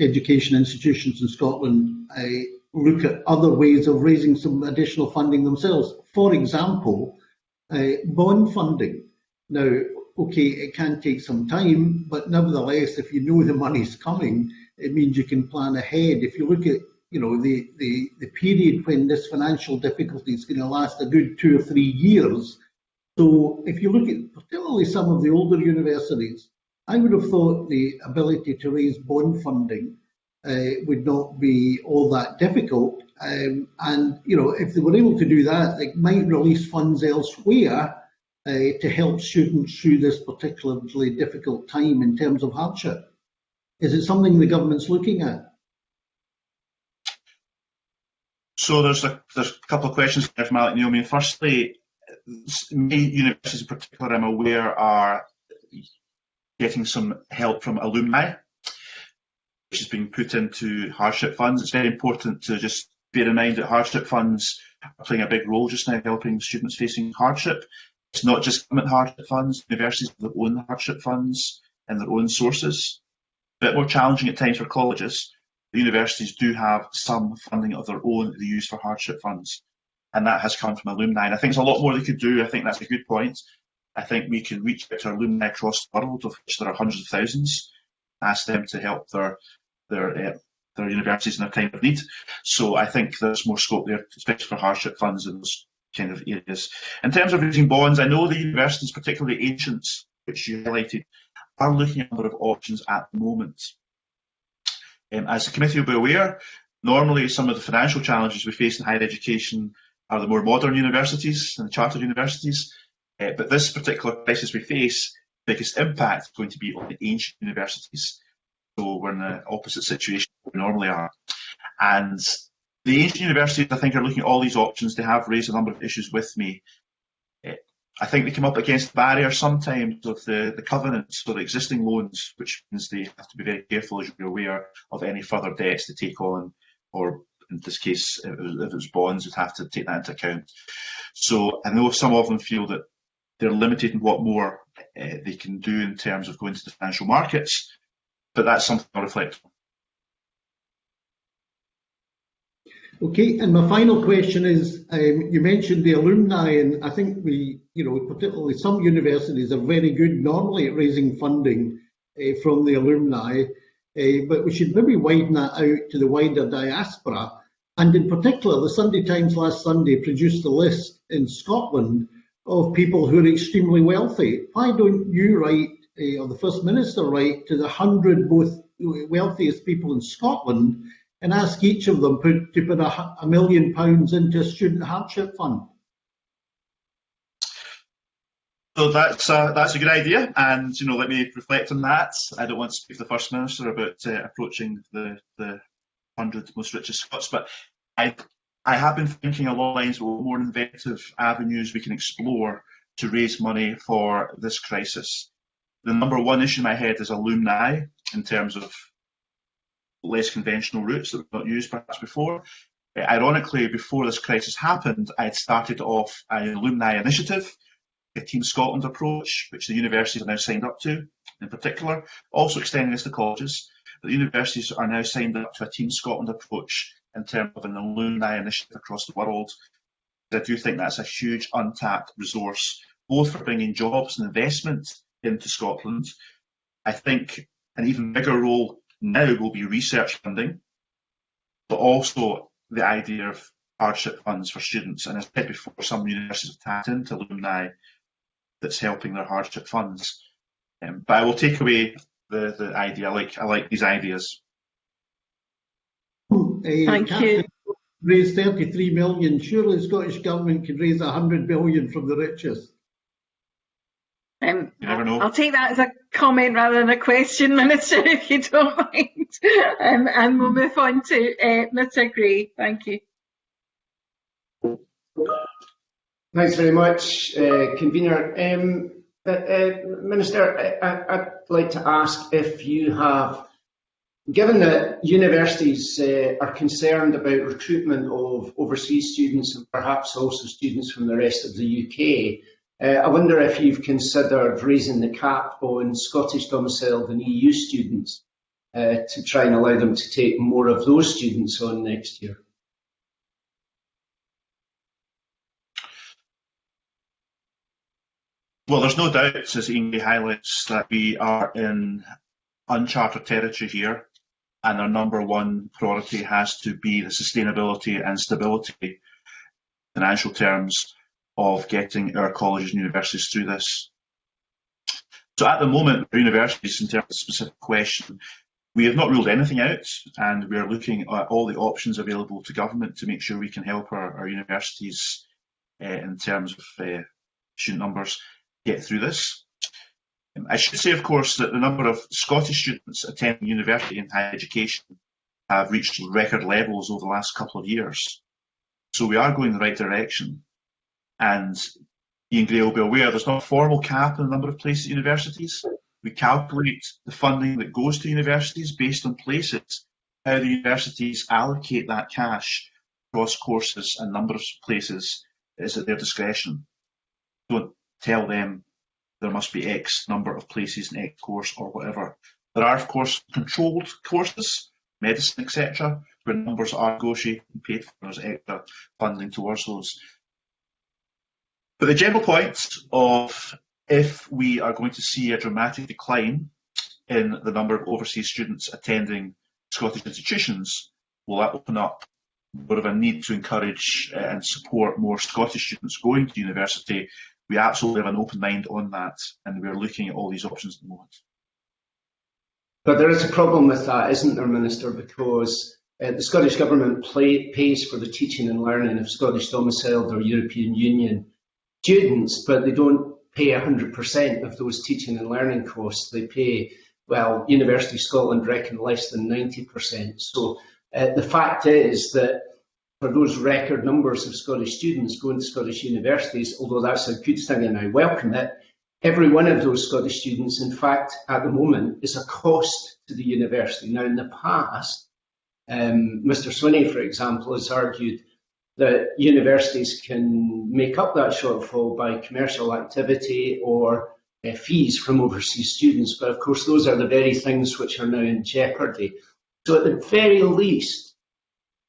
education institutions in Scotland look at other ways of raising some additional funding themselves? For example, bond funding. Now, okay, it can take some time, but nevertheless, if you know the money's coming, it means you can plan ahead. If you look at the period when this financial difficulty is going to last a good 2 or 3 years. So if you look at particularly some of the older universities, I would have thought the ability to raise bond funding would not be all that difficult. And if they were able to do that, they might release funds elsewhere to help students through this particularly difficult time in terms of hardship. Is it something the government's looking at? So there's a couple of questions there from Alec Neil. I mean, firstly, many universities in particular, I'm aware, are getting some help from alumni, which is being put into hardship funds. It's very important to just bear in mind that hardship funds are playing a big role just now helping students facing hardship. It's not just government hardship funds. Universities have their own hardship funds and their own sources. A bit more challenging at times for colleges. The universities do have some funding of their own they use for hardship funds, and that has come from alumni. And I think there's a lot more they could do. I think that's a good point. I think we can reach out to alumni across the world, of which there are hundreds of thousands, ask them to help their universities in their time of need. So I think there's more scope there, especially for hardship funds in those kind of areas. In terms of raising bonds, I know the universities, particularly Ancients, which you highlighted, are looking at a number of options at the moment. As the committee will be aware, normally some of the financial challenges we face in higher education are the more modern universities and the chartered universities. But this particular crisis we face, the biggest impact is going to be on the ancient universities. So we're in the opposite situation than we normally are. And the ancient universities, I think, are looking at all these options. They have raised a number of issues with me. I think they come up against the barrier sometimes of the covenants or the existing loans, which means they have to be very careful, as you're aware, of any further debts they take on, or in this case, if it was bonds, would have to take that into account. So I know some of them feel that they're limited in what more they can do in terms of going to the financial markets, but that's something I'll reflect on. Okay, and my final question is, you mentioned the alumni, and I think particularly some universities are very good normally at raising funding from the alumni, but we should maybe widen that out to the wider diaspora. And in particular, the Sunday Times last Sunday produced a list in Scotland of people who are extremely wealthy. Why don't you write, or the First Minister write, to the 100 most wealthiest people in Scotland and ask each of them to put £1 million into a student hardship fund? So that's a good idea, and let me reflect on that. I don't want to speak to the First Minister about approaching the 100 most richest Scots, but I have been thinking along the lines of more inventive avenues we can explore to raise money for this crisis. The number one issue in my head is alumni, in terms of less conventional routes that we've not used perhaps before. Ironically, before this crisis happened, I had started off an alumni initiative, a Team Scotland approach, which the universities are now signed up to, in particular, also extending this to colleges. But the universities are now signed up to a Team Scotland approach in terms of an alumni initiative across the world. I do think that's a huge untapped resource, both for bringing jobs and investment into Scotland. I think an even bigger role now will be research funding, but also the idea of hardship funds for students. And as I said before, some universities have tapped into alumni that's helping their hardship funds. But I will take away the idea. I like these ideas. Thank you. Raise 33 million. Surely the Scottish Government could raise 100 million from the richest. You never know. I'll take that as a comment rather than a question, Minister, if you don't mind. And we'll move on to Mr. Gray. Thank you. Thanks very much, Convener. Minister, I'd like to ask if you have, given that universities are concerned about recruitment of overseas students and perhaps also students from the rest of the UK, I wonder if you've considered raising the cap on Scottish domiciled and EU students to try and allow them to take more of those students on next year. Well, there's no doubt, as Ian highlights, that we are in uncharted territory here, and our number one priority has to be the sustainability and stability, in financial terms, of getting our colleges and universities through this. So at the moment, for universities, in terms of the specific question, we have not ruled anything out, and we are looking at all the options available to government to make sure we can help our universities in terms of student numbers get through this. I should say, of course, that the number of Scottish students attending university and higher education have reached record levels over the last couple of years. So we are going in the right direction. And Ian Gray will be aware there's not a formal cap on the number of places at universities. We calculate the funding that goes to universities based on places. How the universities allocate that cash across courses and number of places is at their discretion. Don't tell them there must be X number of places in X course or whatever. There are, of course, controlled courses, medicine, etc., where numbers are negotiated and paid for as extra funding towards those. But the general point of if we are going to see a dramatic decline in the number of overseas students attending Scottish institutions, will that open up more of a need to encourage and support more Scottish students going to university? We absolutely have an open mind on that, and we're looking at all these options at the moment. But there is a problem with that, isn't there, Minister? Because the Scottish Government pays for the teaching and learning of Scottish domiciled or European Union students, but they don't pay 100% of those teaching and learning costs. They pay, well, University of Scotland reckon less than 90%. So the fact is that for those record numbers of Scottish students going to Scottish universities, although that's a good thing and I welcome it, every one of those Scottish students, in fact, at the moment, is a cost to the university. Now, in the past, Mr. Swinney, for example, has argued that universities can make up that shortfall by commercial activity or fees from overseas students. But of course, those are the very things which are now in jeopardy. So at the very least,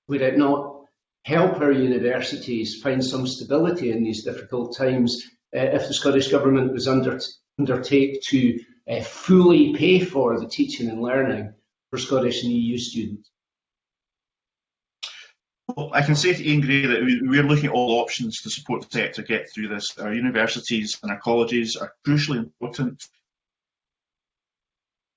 would it not help our universities find some stability in these difficult times if the Scottish Government was undertake to fully pay for the teaching and learning for Scottish and EU students? Well, I can say to Ian Gray that we're looking at all options to support the sector get through this. Our universities and our colleges are crucially important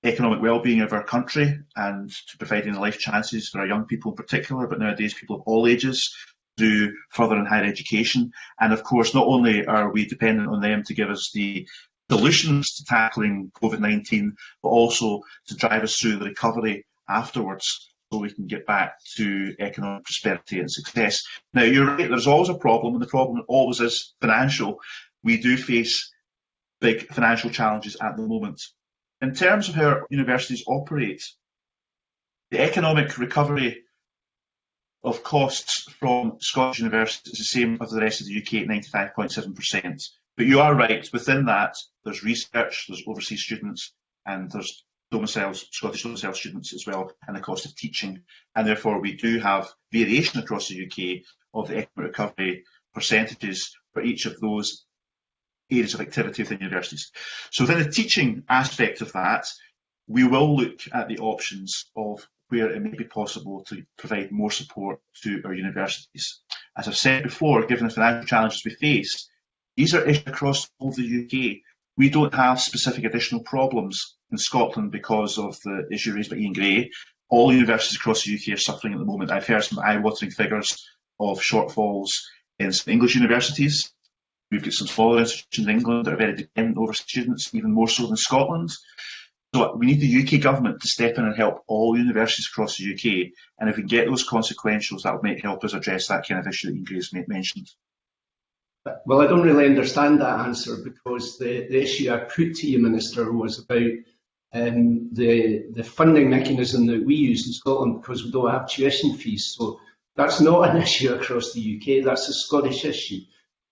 economic well-being of our country and to providing life chances for our young people in particular, but nowadays people of all ages through further and higher education. And of course, not only are we dependent on them to give us the solutions to tackling COVID-19, but also to drive us through the recovery afterwards so we can get back to economic prosperity and success. Now, you're right, there's always a problem, and the problem always is financial. We do face big financial challenges at the moment. In terms of how our universities operate, the economic recovery of costs from Scottish universities is the same as the rest of the UK at 95.7%. But you are right, within that, there's research, there's overseas students, and there's Scottish domiciled students as well, and the cost of teaching. And therefore, we do have variation across the UK of the economic recovery percentages for each of those areas of activity within universities. So within the teaching aspect of that, we will look at the options of where it may be possible to provide more support to our universities. As I've said before, given the financial challenges we face, these are issues across all of the UK. We don't have specific additional problems in Scotland because of the issue raised by Ian Gray. All universities across the UK are suffering at the moment. I've heard some eye-watering figures of shortfalls in some English universities. We've got some smaller institutions in England that are very dependent over students, even more so than Scotland. So we need the UK government to step in and help all universities across the UK. And if we can get those consequentials, that might help us address that kind of issue that Ian Gray's mentioned. Well, I don't really understand that answer, because the issue I put to you, Minister, was about the funding mechanism that we use in Scotland, because we don't have tuition fees. So that's not an issue across the UK, that's a Scottish issue.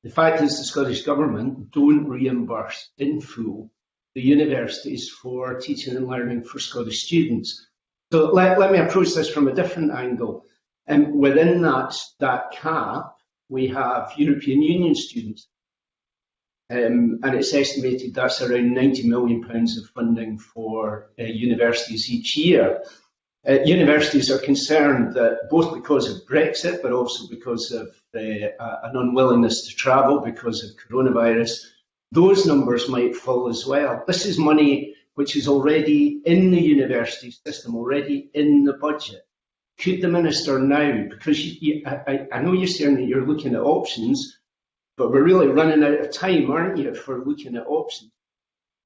The fact is the Scottish Government don't reimburse in full the universities for teaching and learning for Scottish students. So let me approach this from a different angle. Within that cap, we have European Union students, and it's estimated that's around £90 million of funding for universities each year. Universities are concerned that both because of Brexit, but also because of an unwillingness to travel because of coronavirus, those numbers might fall as well. This is money which is already in the university system, already in the budget. Could the Minister now, because I know you're saying that you're looking at options, but we're really running out of time, aren't you, for looking at options,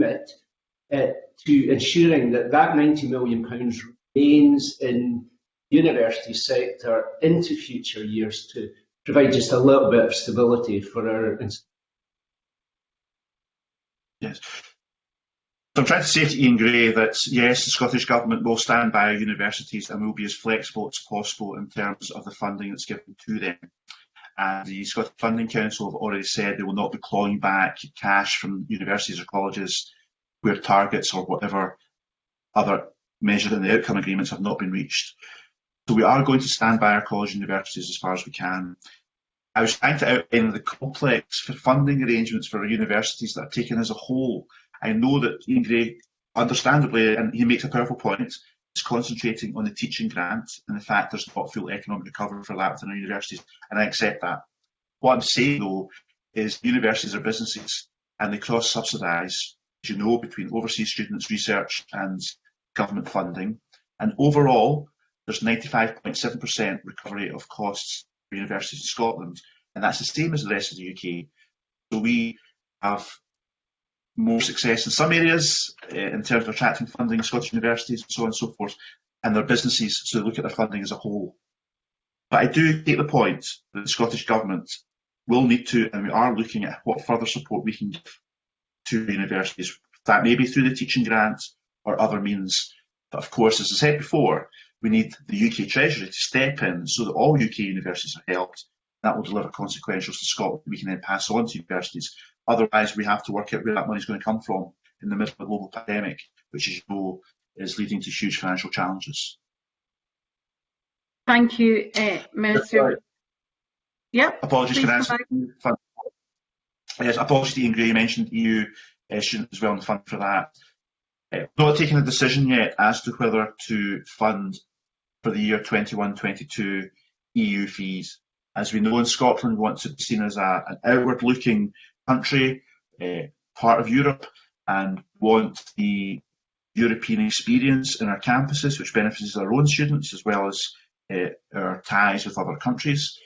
to ensuring that £90 million remains in the university sector into future years to provide just a little bit of stability for our institutions? Yes. So I'm trying to say to Ian Gray that yes, the Scottish Government will stand by our universities and will be as flexible as possible in terms of the funding that's given to them. And the Scottish Funding Council have already said they will not be clawing back cash from universities or colleges where targets or whatever other measure in the outcome agreements have not been reached. So we are going to stand by our college and universities as far as we can. I was trying to outline the complex funding arrangements for our universities that are taken as a whole. I know that Ian Gray, understandably, and he makes a powerful point, is concentrating on the teaching grant and the fact there's not full economic recovery for that within our universities, and I accept that. What I'm saying, though, is universities are businesses and they cross-subsidise, as you know, between overseas students, research and government funding. And overall, there's 95.7% recovery of costs for universities in Scotland, and that's the same as the rest of the UK. So we have more success in some areas in terms of attracting funding in Scottish universities and so on and so forth, and their businesses, so they look at their funding as a whole. But I do take the point that the Scottish Government will need to, and we are looking at what further support we can give to universities. That may be through the teaching grant or other means. But of course, as I said before, we need the UK Treasury to step in so that all UK universities are helped. That will deliver consequentials to Scotland we can then pass on to universities. Otherwise, we have to work out where that money is going to come from in the middle of a global pandemic, which, as you know, is leading to huge financial challenges. Thank you, Minister. Yep. Apologies, can I answer? Yes, apologies to Ian Gray. You mentioned EU students as well and the fund for that. Not taking a decision yet as to whether to fund for the year 21-22 EU fees. As we know, in Scotland, we want to be seen as an outward-looking country, part of Europe, and want the European experience in our campuses, which benefits our own students as well as our ties with other countries.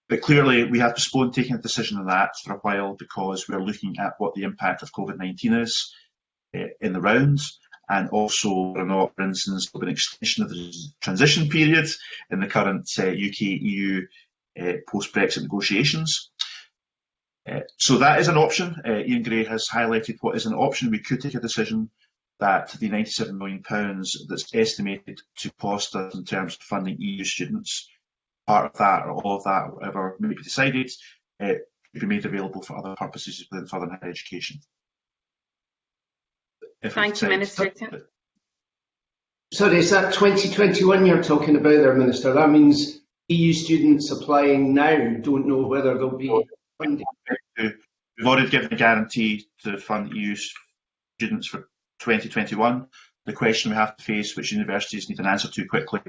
But clearly, we have postponed taking a decision on that for a while because we're looking at what the impact of COVID-19 is in the rounds, and also whether or not, for instance, there'll be an extension of the transition period in the current UK-EU post-Brexit negotiations. So that is an option. Ian Gray has highlighted what is an option. We could take a decision that the £97 million that's estimated to cost us in terms of funding EU students, part of that or all of that, or whatever may be decided, could be made available for other purposes within further higher education. Thank you, Minister. Sorry, is that 2021 you're talking about there, Minister? That means EU students applying now don't know whether there'll be funding. We've already given a guarantee to fund EU students for 2021. The question we have to face, which universities need an answer to quickly,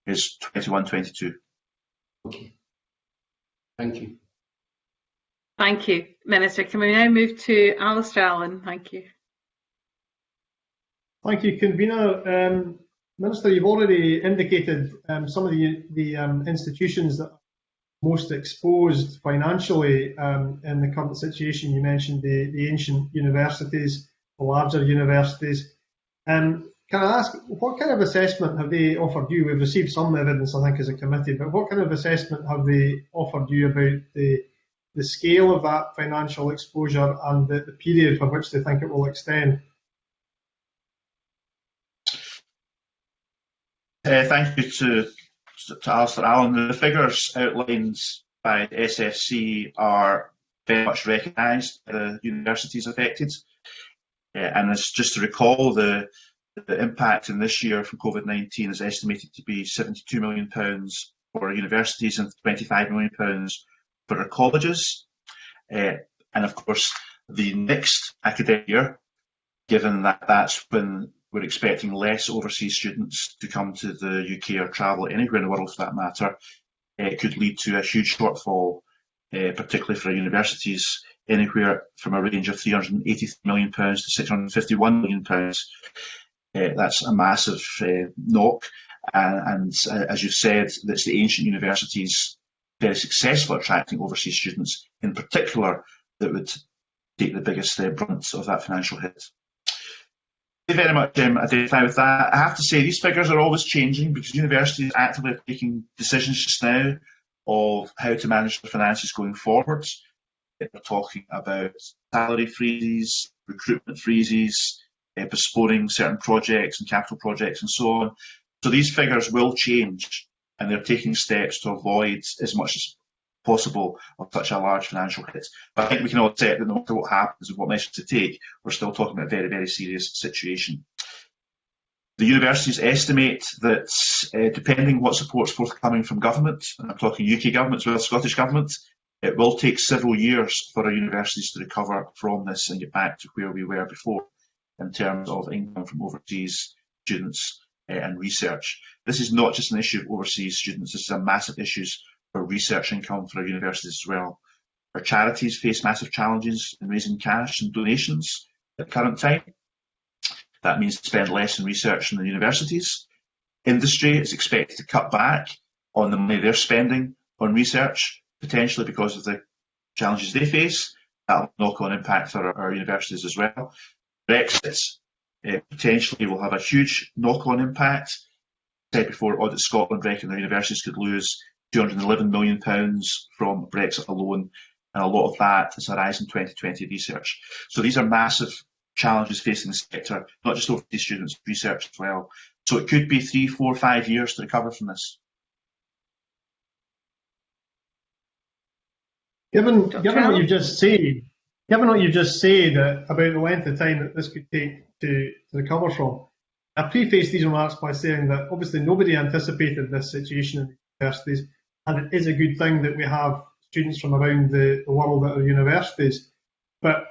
is 21-22. Okay. Thank you. Thank you, Minister. Can we now move to Alistair Allen? Thank you. Thank you, Convener. Minister, you've already indicated some of the institutions that are most exposed financially in the current situation. You mentioned the ancient universities, the larger universities. Can I ask, what kind of assessment have they offered you? We've received some evidence, I think, as a committee, but what kind of assessment have they offered you about the scale of that financial exposure and the period for which they think it will extend? Thank you to Alistair Allen. The figures outlined by the SFC are very much recognised by the universities affected. And it's just to recall, the impact in this year from COVID-19 is estimated to be £72 million for universities and £25 million for our colleges. And of course, the next academic year, given that that's when we're expecting less overseas students to come to the UK or travel anywhere in the world for that matter, it could lead to a huge shortfall, particularly for our universities, anywhere from a range of £380 million to £651 million. That's a massive knock. And as you've said, that's the ancient universities very successful at attracting overseas students, in particular, that would take the biggest brunt of that financial hit. I very much identify with that. I have to say these figures are always changing because universities actively are taking decisions just now of how to manage their finances going forward. They're talking about salary freezes, recruitment freezes, postponing certain projects and capital projects and so on. So these figures will change, and they're taking steps to avoid as much as possible of such a large financial hit. But I think we can all accept that no matter what happens and what measures to take, we're still talking about a very, very serious situation. The universities estimate that depending what support's forthcoming from government, and I'm talking UK government as well as Scottish government, it will take several years for our universities to recover from this and get back to where we were before in terms of income from overseas students and research. This is not just an issue of overseas students, this is a massive issue for research income for our universities as well. Our charities face massive challenges in raising cash and donations at the current time. That means to spend less in research in the universities. Industry is expected to cut back on the money they're spending on research, potentially because of the challenges they face. That will knock-on impact for our universities as well. Brexit potentially will have a huge knock-on impact. said before, Audit Scotland reckon their universities could lose £211 million from Brexit alone, and a lot of that is Horizon 2020 research. So these are massive challenges facing the sector, not just overseas students, research as well. So it could be 3, 4, 5 years to recover from this. Given what you just said, about the length of time that this could take to recover from, I preface these remarks by saying that obviously nobody anticipated this situation in the universities, and it is a good thing that we have students from around the world at our universities. But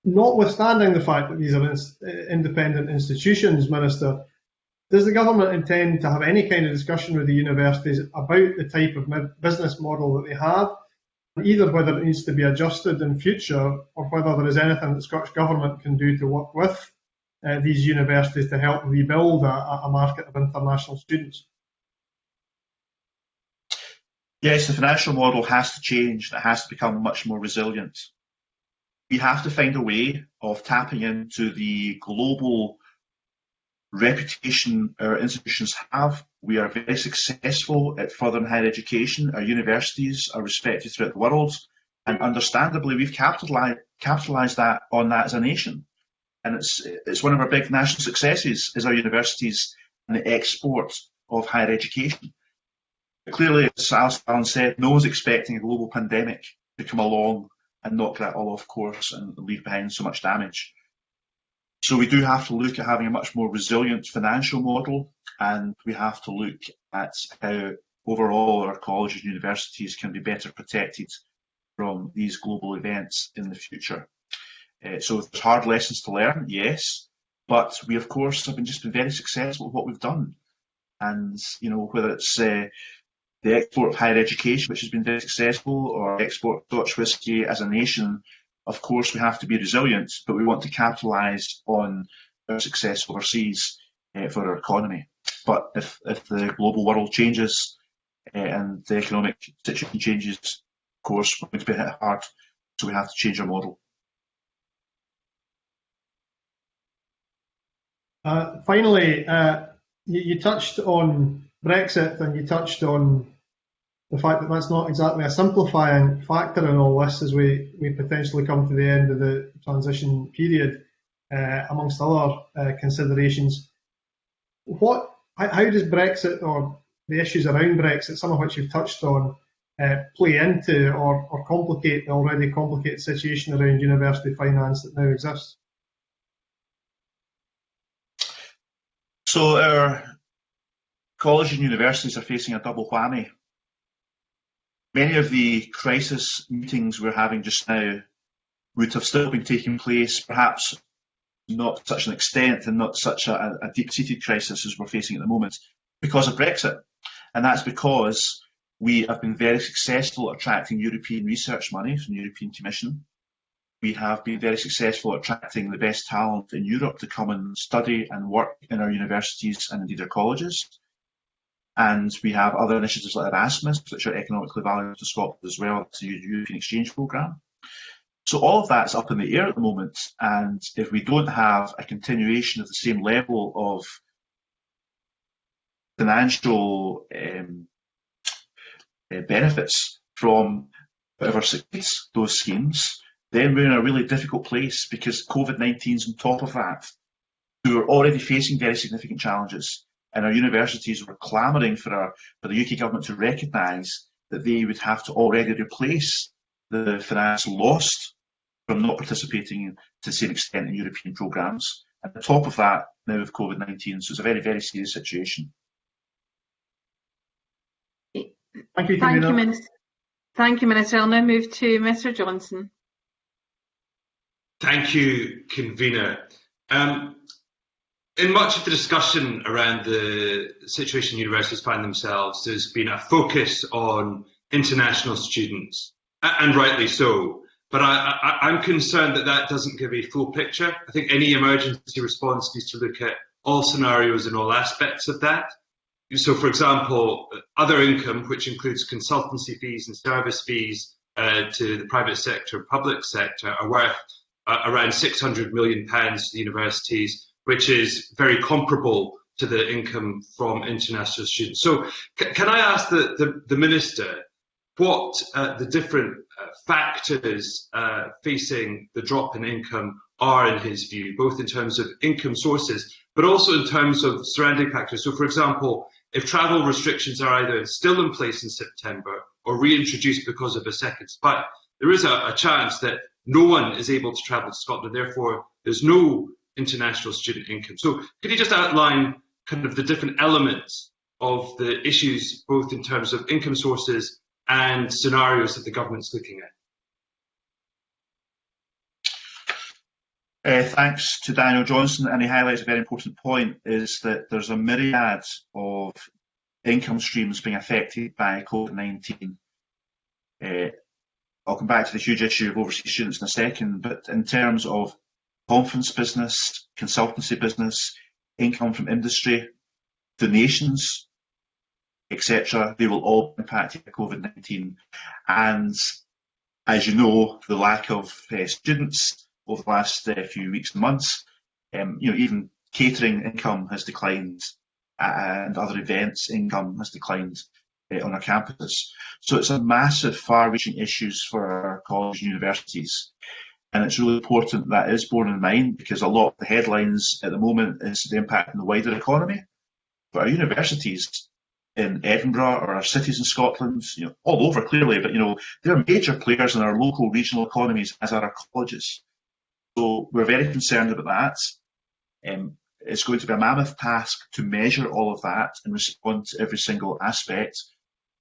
notwithstanding the fact that these are independent institutions, Minister, does the government intend to have any kind of discussion with the universities about the type of business model that they have, either whether it needs to be adjusted in future or whether there is anything that the Scottish Government can do to work with these universities to help rebuild a market of international students? Yes, the financial model has to change. It has to become much more resilient. We have to find a way of tapping into the global reputation our institutions have. We are very successful at further and higher education. Our universities are respected throughout the world, and understandably we've capitalised on that as a nation. And it's one of our big national successes is our universities and the export of higher education. But clearly, as Alice Allen said, no one's expecting a global pandemic to come along and knock that all off course and leave behind so much damage. So we do have to look at having a much more resilient financial model, and we have to look at how overall our colleges and universities can be better protected from these global events in the future. So there's hard lessons to learn, yes, but we of course have just been very successful at what we've done. And whether it's the export of higher education, which has been very successful, or export of Scotch whisky as a nation, of course we have to be resilient, but we want to capitalise on our success overseas for our economy. But if the global world changes and the economic situation changes, of course we're going to be hit hard, so we have to change our model. Finally, you touched on Brexit, and you touched on the fact that that's not exactly a simplifying factor in all this as we potentially come to the end of the transition period, amongst other considerations. How does Brexit, or the issues around Brexit, some of which you've touched on, play into or complicate the already complicated situation around university finance that now exists? So our colleges and universities are facing a double whammy. Many of the crisis meetings we're having just now would have still been taking place, perhaps not to such an extent and not such a deep-seated crisis as we're facing at the moment, because of Brexit. And that's because we have been very successful at attracting European research money from the European Commission. We have been very successful at attracting the best talent in Europe to come and study and work in our universities and indeed our colleges. And we have other initiatives like Erasmus, which are economically valuable to Scotland as well, it's a European exchange programme. So all of that's up in the air at the moment, and if we don't have a continuation of the same level of financial benefits from whatever succeeds those schemes, then we're in a really difficult place, because COVID-19 is on top of that. We were already facing very significant challenges, and our universities were clamouring for the UK government to recognise that they would have to already replace the finance lost from not participating to the same extent in European programmes. And on top of that, now with COVID-19, so it's a very, very serious situation. Thank you, Minister. Thank you, Minister. I'll now move to Mr. Johnson. Thank you, Convener. In much of the discussion around the situation universities find themselves, there's been a focus on international students, and rightly so. But I'm concerned that that doesn't give a full picture. I think any emergency response needs to look at all scenarios and all aspects of that. So, for example, other income, which includes consultancy fees and service fees to the private sector and public sector, are worth around £600 million to the universities, which is very comparable to the income from international students. So can I ask the Minister what the different factors facing the drop in income are in his view, both in terms of income sources, but also in terms of surrounding factors. So, for example, if travel restrictions are either still in place in September or reintroduced because of a second spike, there is a chance that no one is able to travel to Scotland, therefore there's no international student income. So could you just outline kind of the different elements of the issues, both in terms of income sources and scenarios that the government's looking at? Thanks to Daniel Johnson, and he highlights a very important point, is that there's a myriad of income streams being affected by COVID-19. I'll come back to the huge issue of overseas students in a second, but in terms of conference business, consultancy business, income from industry, donations, etc., they will all be impacted by COVID-19. And as you know, the lack of students over the last few weeks and months, even catering income has declined, and other events income has declined on our campuses. So it's a massive, far-reaching issues for our colleges and universities. And it's really important that is borne in mind, because a lot of the headlines at the moment is the impact on the wider economy. But our universities in Edinburgh or our cities in Scotland, all over clearly, but they're major players in our local regional economies, as are our colleges. So we're very concerned about that. It's going to be a mammoth task to measure all of that and respond to every single aspect,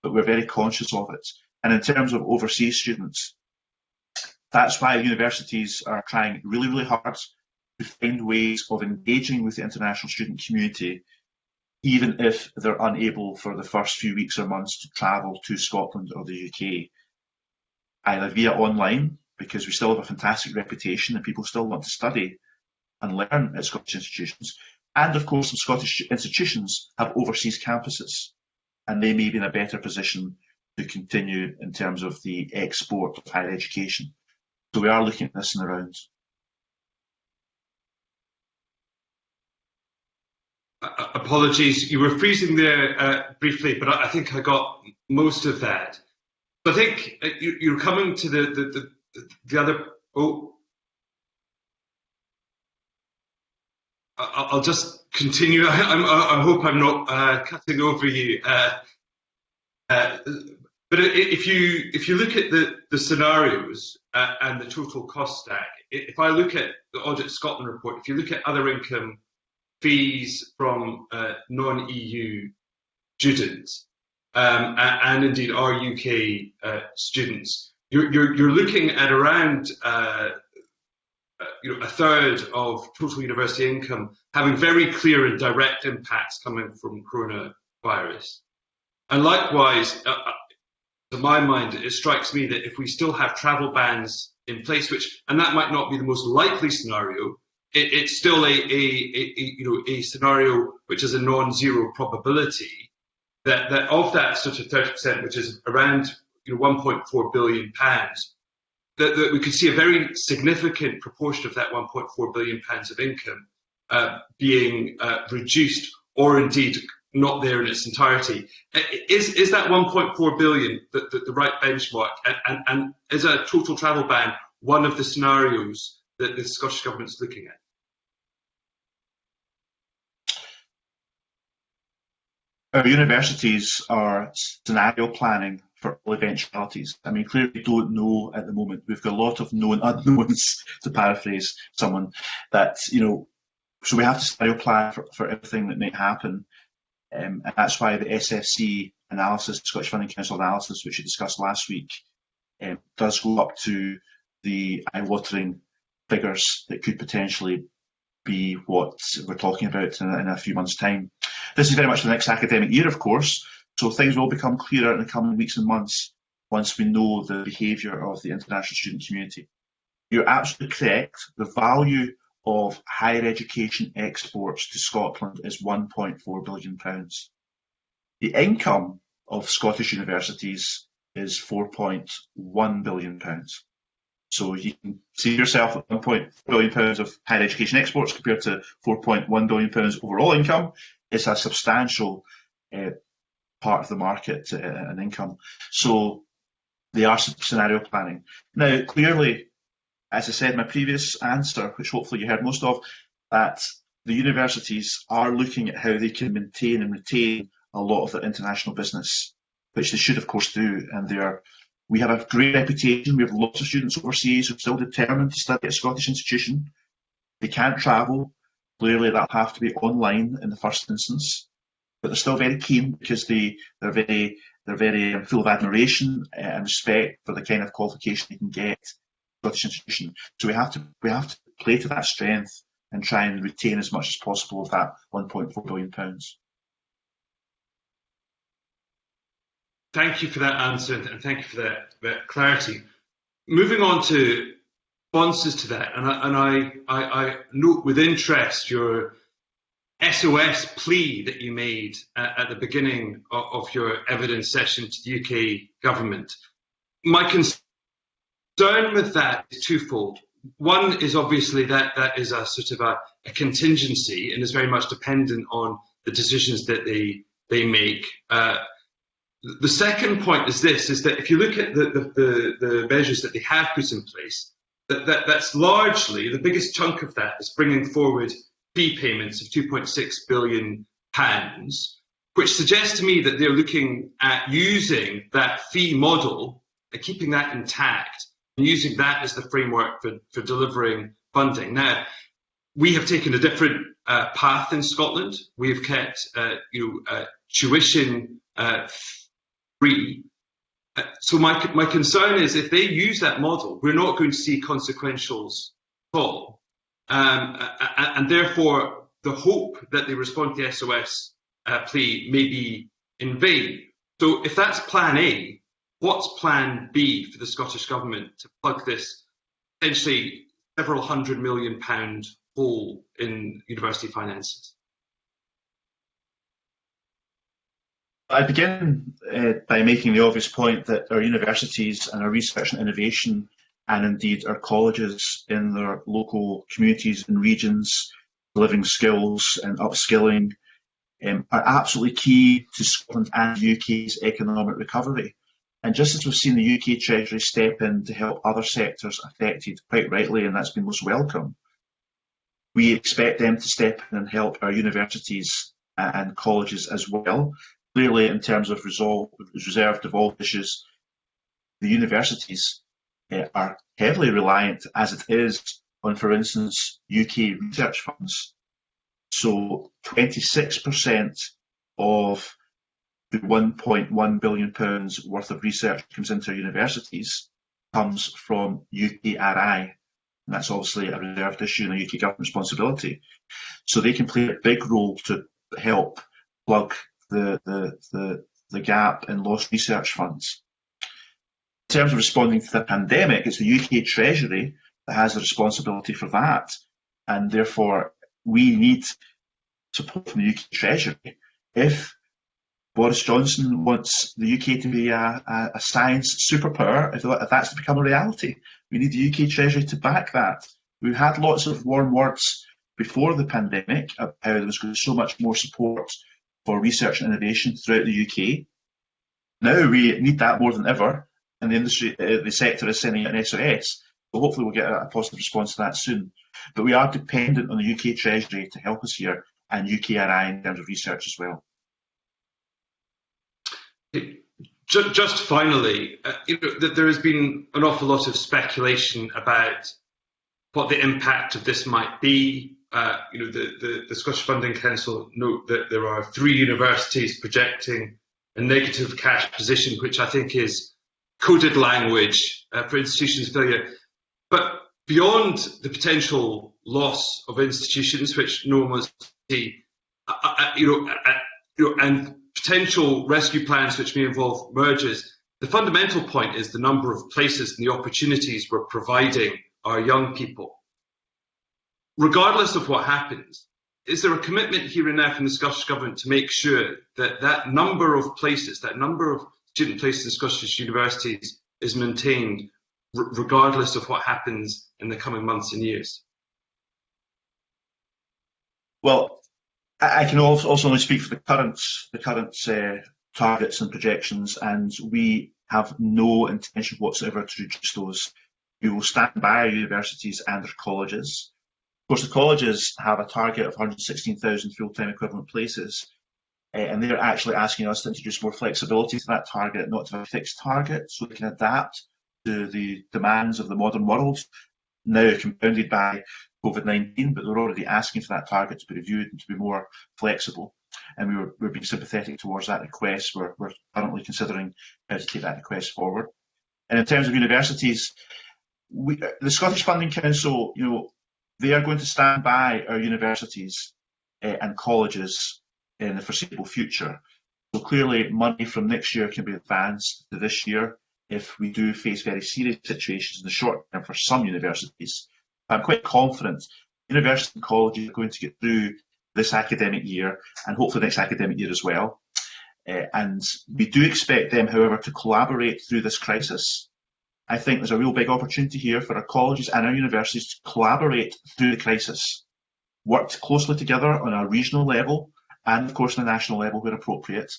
but we're very conscious of it. And in terms of overseas students, that's why universities are trying really, really hard to find ways of engaging with the international student community, even if they're unable for the first few weeks or months to travel to Scotland or the UK, either via online, because we still have a fantastic reputation and people still want to study and learn at Scottish institutions. And of course, some Scottish institutions have overseas campuses, and they may be in a better position to continue in terms of the export of higher education. So we are looking at this in the rounds. Apologies, you were freezing there briefly, but I think I got most of that. So I think you're coming to the other. I'll just continue. I hope I'm not cutting over you. But if you look at the scenarios and the total cost stack, if I look at the Audit Scotland report, if you look at other income, fees from non-EU students and indeed our UK students, you're looking at around a third of total university income having very clear and direct impacts coming from coronavirus. And likewise, to my mind, it strikes me that if we still have travel bans in place, and that might not be the most likely scenario, it's still a scenario which is a non-zero probability that of that sort of 30%, which is around 1.4 billion pounds, that we could see a very significant proportion of that 1.4 billion pounds of income being reduced, or indeed not there in its entirety. Is that 1.4 billion the right benchmark? And is a total travel ban one of the scenarios that the Scottish Government is looking at? Our universities are scenario planning for all eventualities. I mean, clearly we don't know at the moment. We've got a lot of known unknowns, to paraphrase someone, that, so we have to scenario plan for everything that may happen. And that's why the SFC analysis, Scottish Funding Council analysis, which we discussed last week, does go up to the eye-watering figures that could potentially be what we're talking about in a few months' time. This is very much the next academic year, of course, so things will become clearer in the coming weeks and months once we know the behaviour of the international student community. You're absolutely correct. The value of higher education exports to Scotland is £1.4 billion. The income of Scottish universities is £4.1 billion. So you can see yourself at £1.4 billion of higher education exports compared to £4.1 billion overall income. It's a substantial part of the market and income. So they are scenario planning. Now, clearly, as I said in my previous answer, which hopefully you heard most of, that the universities are looking at how they can maintain and retain a lot of their international business, which they should, of course, do. And we have a great reputation. We have lots of students overseas who are still determined to study at a Scottish institution. They can't travel. Clearly, that'll have to be online in the first instance. But they're still very keen because they're very full of admiration and respect for the kind of qualification they can get at a Scottish institution. So we have to play to that strength and try and retain as much as possible of that £1.4 billion. Thank you for that answer, and thank you for that clarity. Moving on to responses to that, and I note with interest your SOS plea that you made at the beginning of your evidence session to the UK government. My concern with that is twofold. One is obviously that is a sort of a contingency and is very much dependent on the decisions that they make. The second point is this: is that if you look at the measures that they have put in place, that's largely the biggest chunk of that is bringing forward fee payments of £2.6 billion, which suggests to me that they're looking at using that fee model and keeping that intact and using that as the framework for delivering funding. Now, we have taken a different path in Scotland. We have kept tuition free. So my concern is if they use that model, we're not going to see consequentials at all. And therefore, the hope that they respond to the SOS plea may be in vain. So if that's plan A, what's plan B for the Scottish Government to plug this potentially several £100 million hole in university finances? I begin by making the obvious point that our universities and our research and innovation, and indeed our colleges in their local communities and regions, delivering skills and upskilling, are absolutely key to Scotland and the UK's economic recovery. And just as we've seen the UK Treasury step in to help other sectors affected, quite rightly, and that's been most welcome, we expect them to step in and help our universities and colleges as well. Clearly, in terms of reserve devolved issues, the universities are heavily reliant, as it is, on, for instance, UK research funds. So 26% of the £1.1 billion worth of research that comes into our universities comes from UKRI. And that's obviously a reserved issue and a UK government responsibility. So they can play a big role to help plug the gap in lost research funds. In terms of responding to the pandemic, it's the UK Treasury that has the responsibility for that, and therefore we need support from the UK Treasury. If Boris Johnson wants the UK to be a science superpower, if that's to become a reality, we need the UK Treasury to back that. We've had lots of warm words before the pandemic about how there was going to be so much more support for research and innovation throughout the UK. Now we need that more than ever, and the sector is sending out an SOS. So hopefully we'll get a positive response to that soon. But we are dependent on the UK Treasury to help us here, and UKRI in terms of research as well. Just finally, there has been an awful lot of speculation about what the impact of this might be. The Scottish Funding Council note that there are 3 universities projecting a negative cash position, which I think is coded language for institutions failure. But beyond the potential loss of institutions, which no one wants to see, and potential rescue plans which may involve mergers, the fundamental point is the number of places and the opportunities we're providing our young people. Regardless of what happens, is there a commitment here and now from the Scottish Government to make sure that that number of places, that number of student places in Scottish universities is maintained, regardless of what happens in the coming months and years? Well, I can also only speak for the current targets and projections, and we have no intention whatsoever to reduce those. We will stand by our universities and their colleges. Of course, the colleges have a target of 116,000 full-time equivalent places, and they're actually asking us to introduce more flexibility to that target, not to have a fixed target, so they can adapt to the demands of the modern world, now compounded by COVID-19, but they're already asking for that target to be reviewed and to be more flexible. And we're being sympathetic towards that request. We're currently considering how to take that request forward. And in terms of universities, the Scottish Funding Council, they are going to stand by our universities and colleges in the foreseeable future. So clearly money from next year can be advanced to this year if we do face very serious situations in the short term for some universities. I'm quite confident universities and colleges are going to get through this academic year and hopefully next academic year as well. And we do expect them, however, to collaborate through this crisis. I think there's a real big opportunity here for our colleges and our universities to collaborate through the crisis, work closely together on a regional level and, of course, on a national level where appropriate.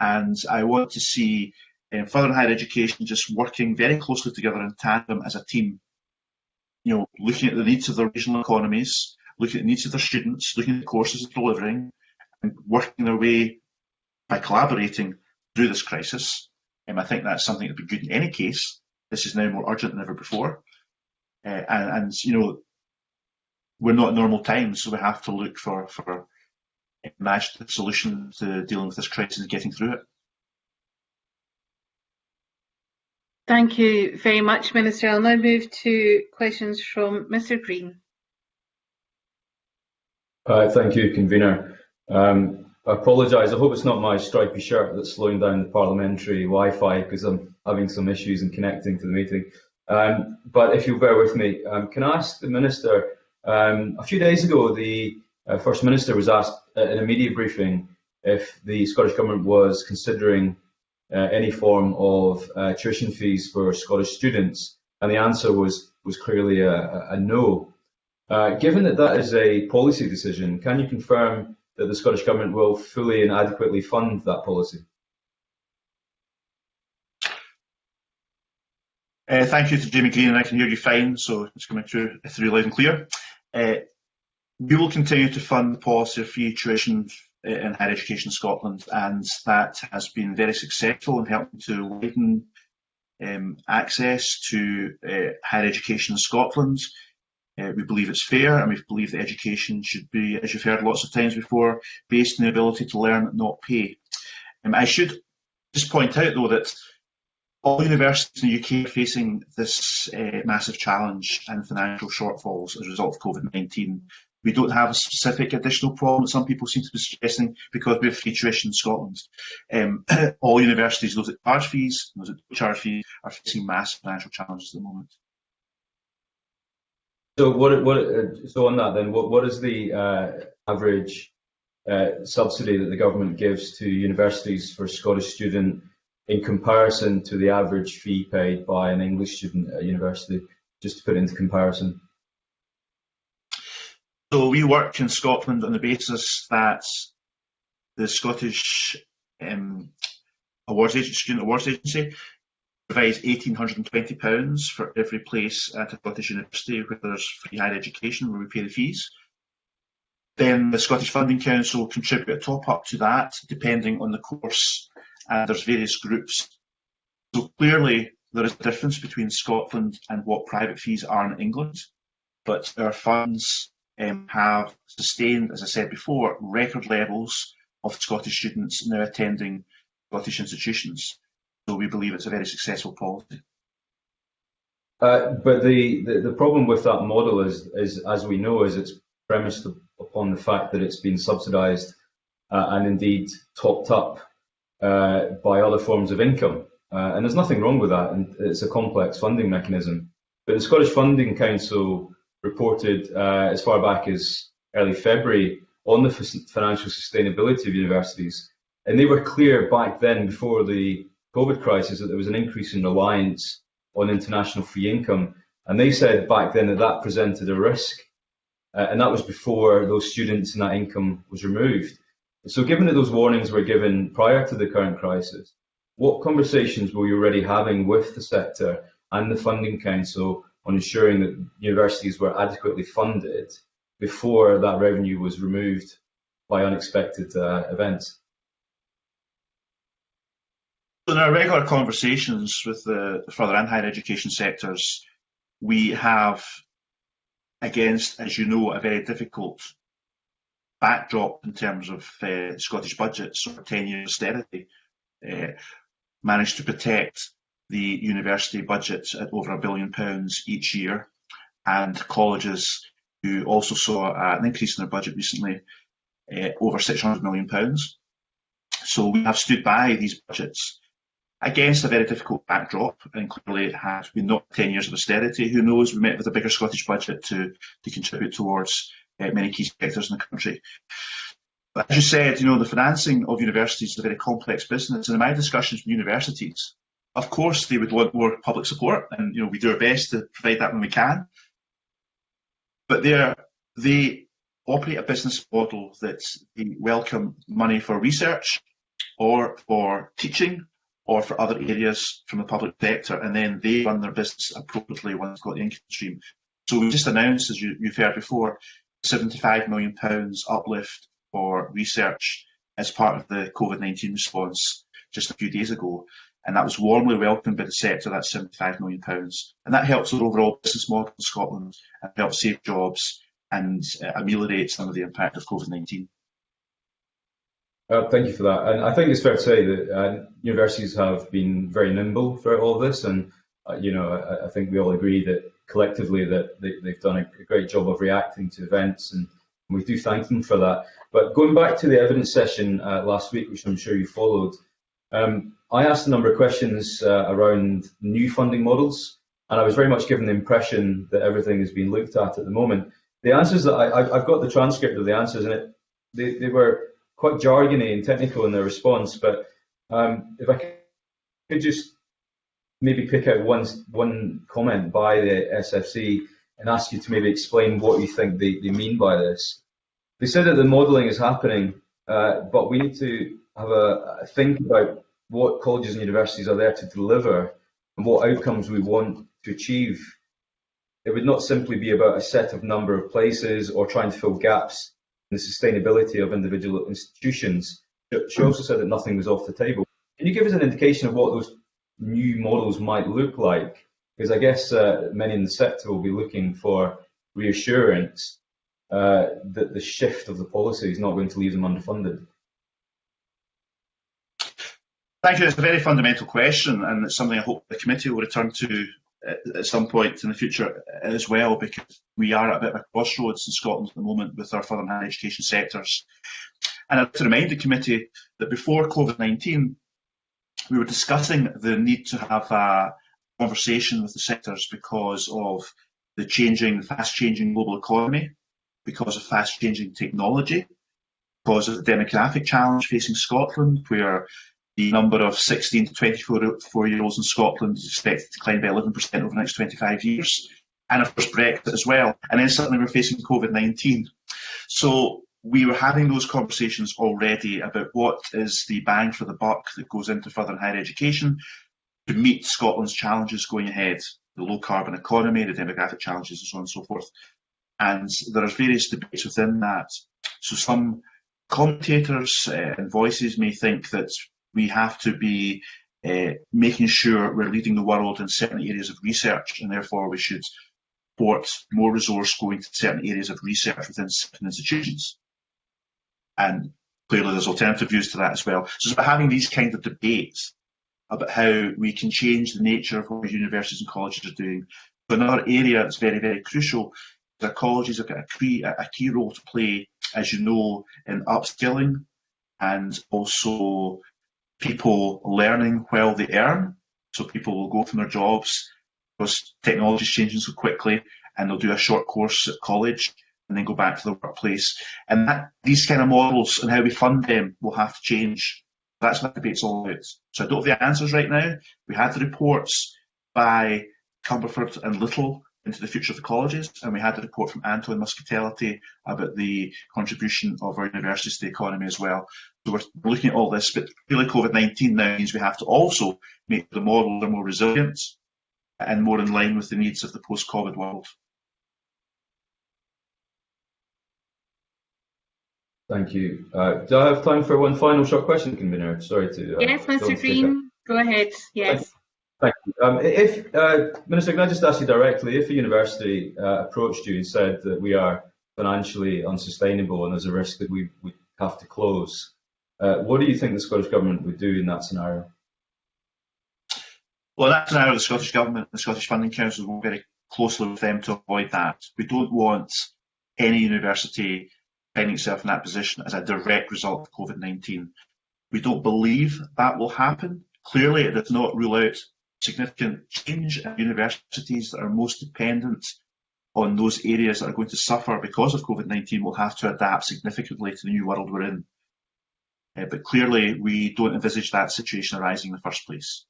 And I want to see further and higher education just working very closely together in tandem as a team, looking at the needs of their regional economies, looking at the needs of their students, looking at the courses they're delivering, and working their way by collaborating through this crisis. I think that's something that would be good in any case. This is now more urgent than ever before. And we're not in normal times, so we have to look for imaginative solutions to dealing with this crisis and getting through it. Thank you very much, Minister. I'll now move to questions from Mr. Green. Thank you, Convener. I apologise. I hope it's not my stripy shirt that's slowing down the parliamentary Wi-Fi because I'm having some issues in connecting to the meeting. But if you'll bear with me, can I ask the Minister, a few days ago the First Minister was asked in a media briefing if the Scottish Government was considering any form of tuition fees for Scottish students, and the answer was clearly a no. Given that is a policy decision, can you confirm that the Scottish Government will fully and adequately fund that policy? Thank you to Jamie Green, and I can hear you fine, so it's coming through loud and clear. We will continue to fund the policy of free tuition in higher education in Scotland, and that has been very successful in helping to widen access to higher education in Scotland. We believe it's fair, and we believe that education should be, as you've heard lots of times before, based on the ability to learn, not pay. I should just point out, though, that all universities in the UK are facing this massive challenge and financial shortfalls as a result of COVID-19. We don't have a specific additional problem that some people seem to be suggesting because we have free tuition in Scotland. All universities, those that charge fees and those that don't charge fees, are facing massive financial challenges at the moment. So so on that then, what is the average subsidy that the government gives to universities for a Scottish student in comparison to the average fee paid by an English student at university, just to put it into comparison? So we work in Scotland on the basis that the Scottish Student Awards Agency provides £1,820 for every place at a Scottish university where there's free higher education, where we pay the fees. Then the Scottish Funding Council contribute a top-up to that, depending on the course, and there's various groups. So clearly there is a difference between Scotland and what private fees are in England, but our funds have sustained, as I said before, record levels of Scottish students now attending Scottish institutions. So we believe it's a very successful policy. But the problem with that model is, as we know, is it's premised upon the fact that it's been subsidised and indeed topped up by other forms of income. And there's nothing wrong with that, and it's a complex funding mechanism. But the Scottish Funding Council reported as far back as early February on the financial sustainability of universities, and they were clear back then, before the COVID crisis, that there was an increase in reliance on international fee income. And they said back then that that presented a risk. And that was before those students and that income was removed. So given that those warnings were given prior to the current crisis, what conversations were you already having with the sector and the Funding Council on ensuring that universities were adequately funded before that revenue was removed by unexpected events? In our regular conversations with the further and higher education sectors, we have, against, as you know, a very difficult backdrop in terms of Scottish budgets over 10-year austerity, managed to protect the university budgets at over £1 billion each year, and colleges who also saw an increase in their budget recently, over £600 million. So we have stood by these budgets against a very difficult backdrop, and clearly it has been not 10 years of austerity. Who knows, we met with a bigger Scottish budget to contribute towards many key sectors in the country. But as you said, the financing of universities is a very complex business, and in my discussions with universities, of course they would want more public support, and we do our best to provide that when we can. But they operate a business model that they welcome money for research or for teaching or for other areas from the public sector, and then they run their business appropriately once they've got the income stream. So we just announced, as you've heard before, £75 million uplift for research as part of the COVID-19 response just a few days ago. And that was warmly welcomed by the sector, that £75 million. And that helps our overall business model in Scotland and helps save jobs and ameliorate some of the impact of COVID-19. Thank you for that. And I think it's fair to say that universities have been very nimble throughout all of this. And, I think we all agree that collectively that they've done a great job of reacting to events, and we do thank them for that. But going back to the evidence session last week, which I'm sure you followed, I asked a number of questions around new funding models, and I was very much given the impression that everything is being looked at the moment. The answers that I've got the transcript of the answers, and they were quite jargony and technical in their response, but if I could just maybe pick out one comment by the SFC and ask you to maybe explain what you think they mean by this. They said that the modelling is happening, but we need to have a think about what colleges and universities are there to deliver and what outcomes we want to achieve. It would not simply be about a set of number of places or trying to fill gaps in the sustainability of individual institutions. She also said that nothing was off the table. Can you give us an indication of what those new models might look like? Because I guess many in the sector will be looking for reassurance that the shift of the policy is not going to leave them underfunded. Thank you. It's a very fundamental question, and it's something I hope the committee will return to at some point in the future as well, because we are at a bit of a crossroads in Scotland at the moment with our further and higher education sectors. And I'd like to remind the committee that before COVID-19, we were discussing the need to have a conversation with the sectors because of the fast-changing global economy, because of fast-changing technology, because of the demographic challenge facing Scotland, where the number of 16 to 24-year-olds in Scotland is expected to decline by 11% over the next 25 years. And of course Brexit as well. And then suddenly we're facing COVID-19. So we were having those conversations already about what is the bang for the buck that goes into further and higher education to meet Scotland's challenges going ahead, the low carbon economy, the demographic challenges, and so on and so forth. And there are various debates within that. So some commentators and voices may think that we have to be making sure we're leading the world in certain areas of research, and therefore we should support more resource going to certain areas of research within certain institutions. And clearly there's alternative views to that as well. So it's about having these kinds of debates about how we can change the nature of what universities and colleges are doing. But another area that's very, very crucial is that colleges have got a key role to play, as you know, in upskilling and also people learning while they earn. So people will go from their jobs because technology is changing so quickly, and they'll do a short course at college and then go back to the workplace. And these kind of models and how we fund them will have to change. That's what the debate's all about. So I don't have the answers right now. We had the reports, by Cumberford and Little into the future of the colleges, and we had a report from Anton Muscatelli about the contribution of our universities to the economy as well. So we're looking at all this, but really COVID-19 now means we have to also make the model more resilient and more in line with the needs of the post-COVID world. Thank you. Do I have time for one final short question, Convener? Sorry to... yes, Mr Green, go ahead. Yes. Thank you. Minister, can I just ask you directly, if a university approached you and said that we are financially unsustainable and there's a risk that we have to close, what do you think the Scottish Government would do in that scenario? Well, in that scenario, the Scottish Government and the Scottish Funding Council will work very closely with them to avoid that. We don't want any university finding itself in that position as a direct result of COVID-19. We don't believe that will happen. Clearly, it does not rule out significant change in universities that are most dependent on those areas that are going to suffer because of COVID-19 will have to adapt significantly to the new world we're in. But clearly, we don't envisage that situation arising in the first place.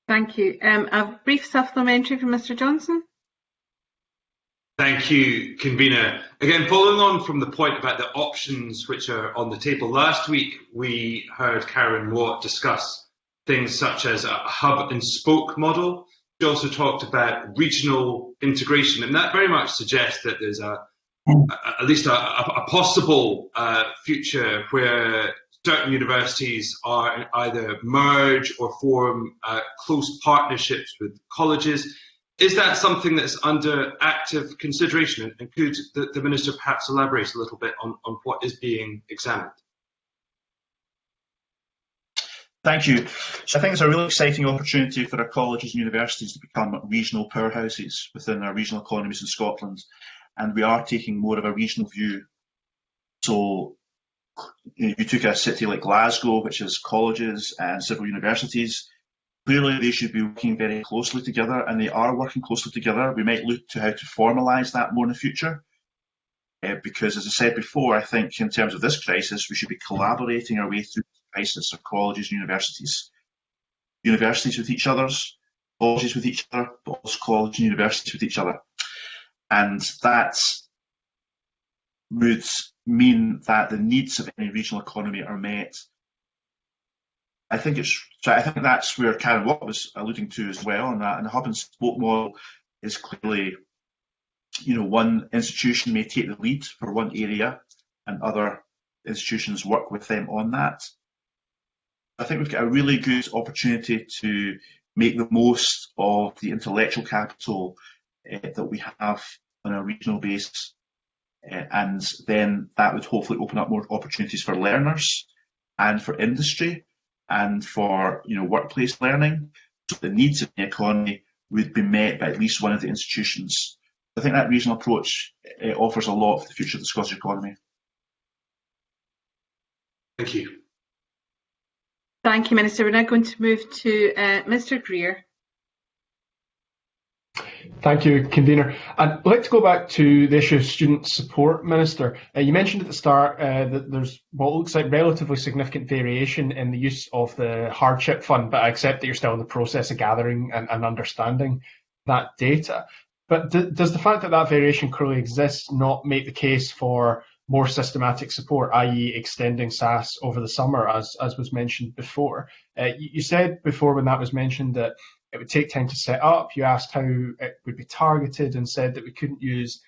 Thank you. A brief supplementary from Mr Johnson. Thank you, Convener. Again, following on from the point about the options which are on the table, last week we heard Karen Watt discuss things such as a hub and spoke model. She also talked about regional integration, and that very much suggests that there's at least a possible future where certain universities are either merge or form close partnerships with colleges. Is that something that's under active consideration? And could the Minister perhaps elaborate a little bit on what is being examined? Thank you. So I think it's a really exciting opportunity for our colleges and universities to become regional powerhouses within our regional economies in Scotland. And we are taking more of a regional view. So you took a city like Glasgow, which has colleges and several universities. Clearly, they should be working very closely together, and they are working closely together. We might look to how to formalise that more in the future, because, as I said before, I think in terms of this crisis, we should be collaborating our way through the crisis of colleges and universities. Universities with each other, colleges with each other, but also colleges and universities with each other. And that would mean that the needs of any regional economy are met. I think that's where Karen Watt was alluding to as well, and the hub and spoke model is clearly, one institution may take the lead for one area and other institutions work with them on that. I think we've got a really good opportunity to make the most of the intellectual capital that we have on a regional basis, and then that would hopefully open up more opportunities for learners and for industry and for workplace learning, so the needs of the economy would be met by at least one of the institutions. I think that regional approach offers a lot for the future of the Scottish economy. Thank you. Thank you, Minister. We're now going to move to Mr Greer. Thank you, Convener. I'd like to go back to the issue of student support, Minister. You mentioned at the start that there's what looks like relatively significant variation in the use of the hardship fund, but I accept that you're still in the process of gathering and understanding that data. But does the fact that variation clearly exists not make the case for more systematic support, i.e. extending SAS over the summer, as was mentioned before? You said before, when that was mentioned, that it would take time to set up. You asked how it would be targeted and said that we couldn't use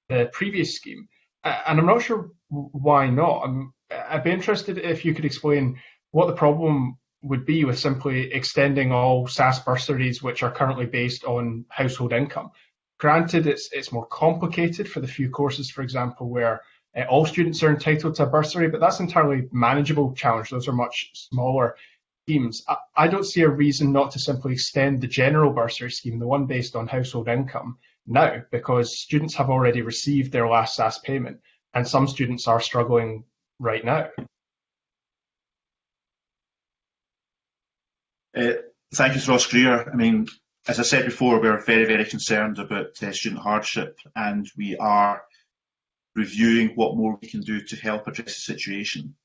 the previous scheme. And I'm not sure why not. I'd be interested if you could explain what the problem would be with simply extending all SAS bursaries which are currently based on household income. Granted, it's more complicated for the few courses, for example, where all students are entitled to a bursary, but that's entirely manageable challenge. Those are much smaller schemes. I don't see a reason not to simply extend the general bursary scheme, the one based on household income, now, because students have already received their last SAS payment, and some students are struggling right now. Thank you, Ross Greer. As I said before, we're very, very concerned about student hardship, and we are reviewing what more we can do to help address the situation.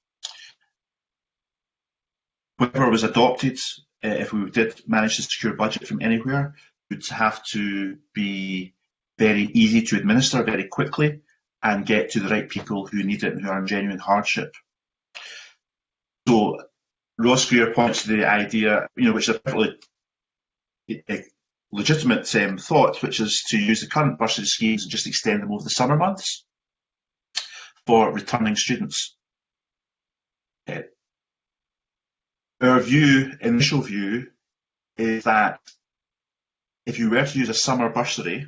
Whatever was adopted if we did manage to secure budget from anywhere, would have to be very easy to administer very quickly and get to the right people who need it and who are in genuine hardship. So Ross Greer points to the idea, which is a perfectly legitimate thought, which is to use the current bursary schemes and just extend them over the summer months for returning students. Our initial view, is that if you were to use a summer bursary,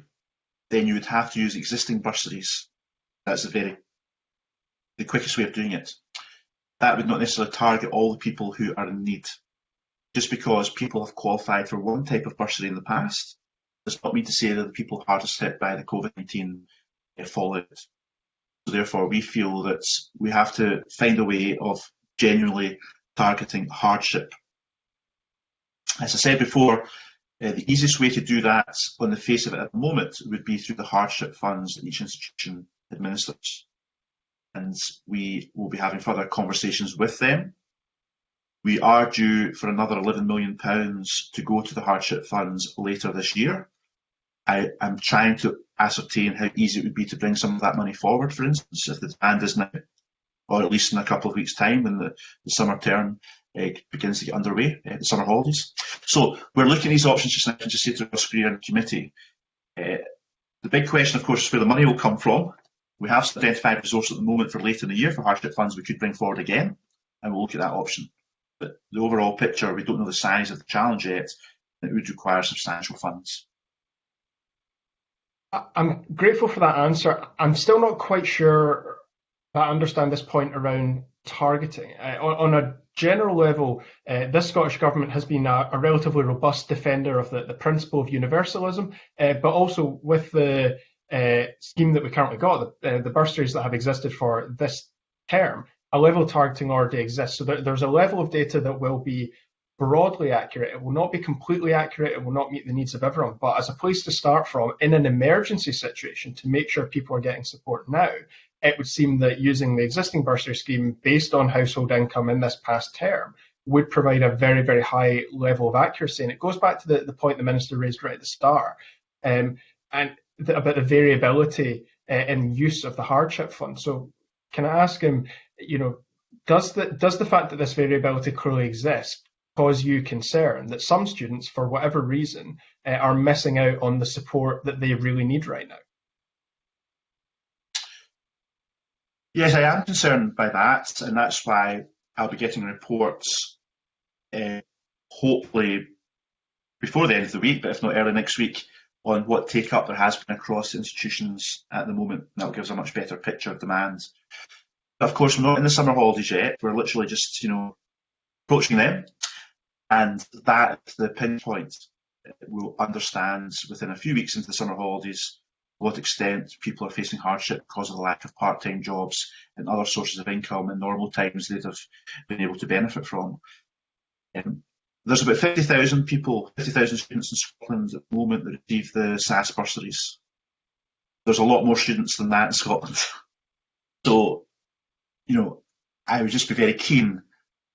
then you would have to use existing bursaries. That's the quickest way of doing it. That would not necessarily target all the people who are in need. Just because people have qualified for one type of bursary in the past does not mean to say that the people hardest hit by the COVID-19 fallout. So therefore, we feel that we have to find a way of genuinely targeting hardship. As I said before, the easiest way to do that on the face of it at the moment would be through the hardship funds that each institution administers. And we will be having further conversations with them. We are due for another £11 million to go to the hardship funds later this year. I'm trying to ascertain how easy it would be to bring some of that money forward, for instance, if the demand is now, or at least in a couple of weeks' time when the summer term begins to get underway, the summer holidays. So we're looking at these options just now, to say to Ross Greer and committee. The big question, of course, is where the money will come from. We have identified resources at the moment for later in the year for hardship funds we could bring forward again, and we'll look at that option. But the overall picture, we don't know the size of the challenge yet, and it would require substantial funds. I'm grateful for that answer. I'm still not quite sure that I understand this point around targeting. On a general level, this Scottish Government has been a relatively robust defender of the principle of universalism, but also with the scheme that we currently got, the bursaries that have existed for this term, a level of targeting already exists. So there's a level of data that will be broadly accurate. It will not be completely accurate. It will not meet the needs of everyone. But as a place to start from in an emergency situation to make sure people are getting support now, it would seem that using the existing bursary scheme based on household income in this past term would provide a very, very high level of accuracy. And it goes back to the point the Minister raised right at the start, and about the variability in use of the hardship fund. So can I ask him, does the fact that this variability clearly exists cause you concern that some students, for whatever reason, are missing out on the support that they really need right now? Yes, I am concerned by that, and that's why I'll be getting reports, hopefully before the end of the week, but if not early next week, on what take-up there has been across institutions at the moment. That gives a much better picture of demand. But of course, we're not in the summer holidays yet. We're literally just, approaching them. And that's the pinpoint. We'll understand within a few weeks into the summer holidays to what extent people are facing hardship because of the lack of part-time jobs and other sources of income in normal times they'd have been able to benefit from. There's about 50,000 students in Scotland at the moment that receive the SAS bursaries. There's a lot more students than that in Scotland. So, I would just be very keen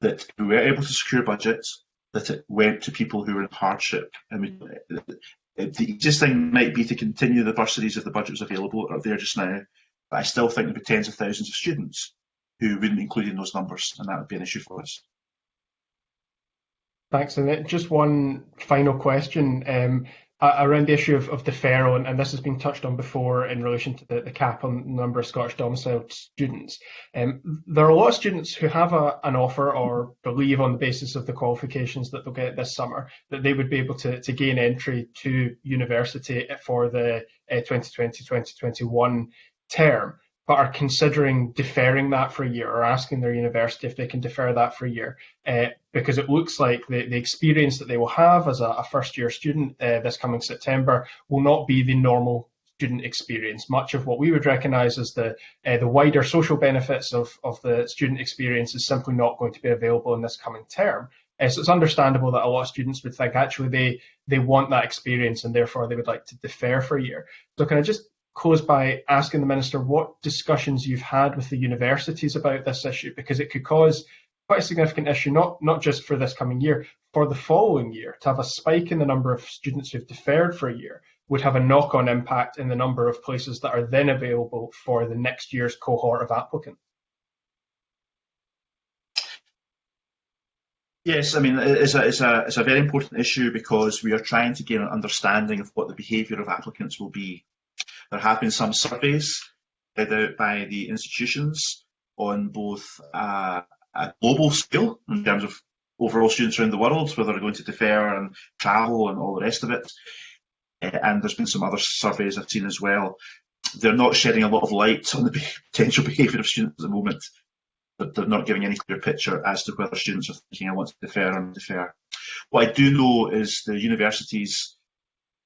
that if we were able to secure budgets, that it went to people who were in hardship. I mean, the easiest thing might be to continue the bursaries if the budget was available or there just now, but I still think there'd be tens of thousands of students who wouldn't include in those numbers, and that would be an issue for us. Thanks. And just one final question around the issue of deferral, and this has been touched on before in relation to the cap on the number of Scottish domiciled students. There are a lot of students who have an offer or believe on the basis of the qualifications that they'll get this summer that they would be able to gain entry to university for the 2020-2021 term, but are considering deferring that for a year or asking their university if they can defer that for a year, because it looks like the experience that they will have as a first-year student this coming September will not be the normal student experience. Much of what we would recognise as the wider social benefits of the student experience is simply not going to be available in this coming term. So it's understandable that a lot of students would think actually they want that experience and therefore they would like to defer for a year. So can I just close by asking the Minister what discussions you've had with the universities about this issue, because it could cause quite a significant issue, not just for this coming year, for the following year. To have a spike in the number of students who've deferred for a year would have a knock-on impact in the number of places that are then available for the next year's cohort of applicants. Yes, I mean, it's a very important issue because we are trying to gain an understanding of what the behaviour of applicants will be. There have been some surveys carried out by the institutions on both a global scale in terms of overall students around the world, whether they're going to defer and travel and all the rest of it. And there's been some other surveys I've seen as well. They're not shedding a lot of light on the potential behaviour of students at the moment. But they're not giving any clear picture as to whether students are thinking, I want to defer or not defer. What I do know is the universities,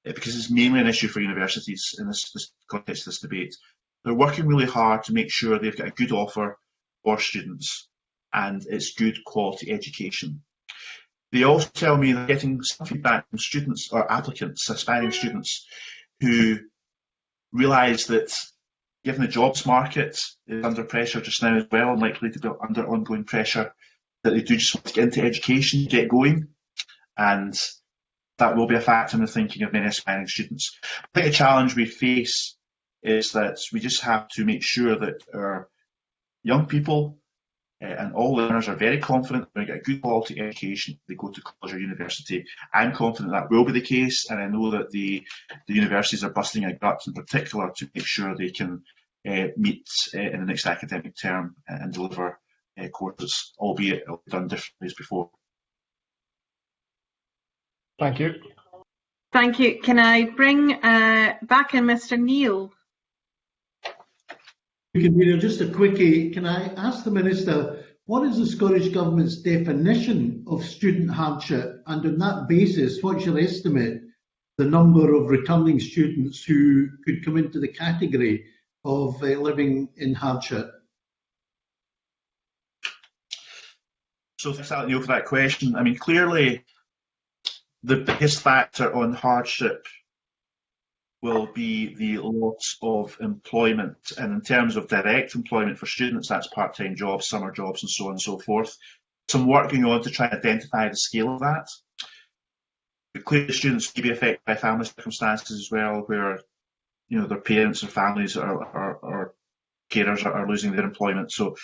because it's mainly an issue for universities in this context of this debate, they're working really hard to make sure they've got a good offer for students and it's good quality education. They also tell me they're getting some feedback from students or applicants, aspiring students, who realise that given the jobs market is under pressure just now as well, and likely to be under ongoing pressure, that they do just want to get into education, get going, and that will be a factor in the thinking of many aspiring students. I think the challenge we face is that we just have to make sure that our young people and all learners are very confident they're going to get a good quality education if they go to college or university. I'm confident that will be the case, and I know that the universities are busting their guts in particular to make sure they can meet in the next academic term and deliver courses, albeit it'll be done differently as before. Thank you. Thank you. Can I bring back in Mr. Neil? Just a quickie, can I ask the Minister, what is the Scottish Government's definition of student hardship? And on that basis, what's your estimate the number of returning students who could come into the category of living in hardship? So thanks, Neil, for that question. I mean, clearly, the biggest factor on hardship will be the loss of employment. And in terms of direct employment for students, that's part-time jobs, summer jobs, and so on and so forth. Some work going on to try and identify the scale of that. Clearly, students may be affected by family circumstances as well, where their parents or families or carers are losing their employment. So,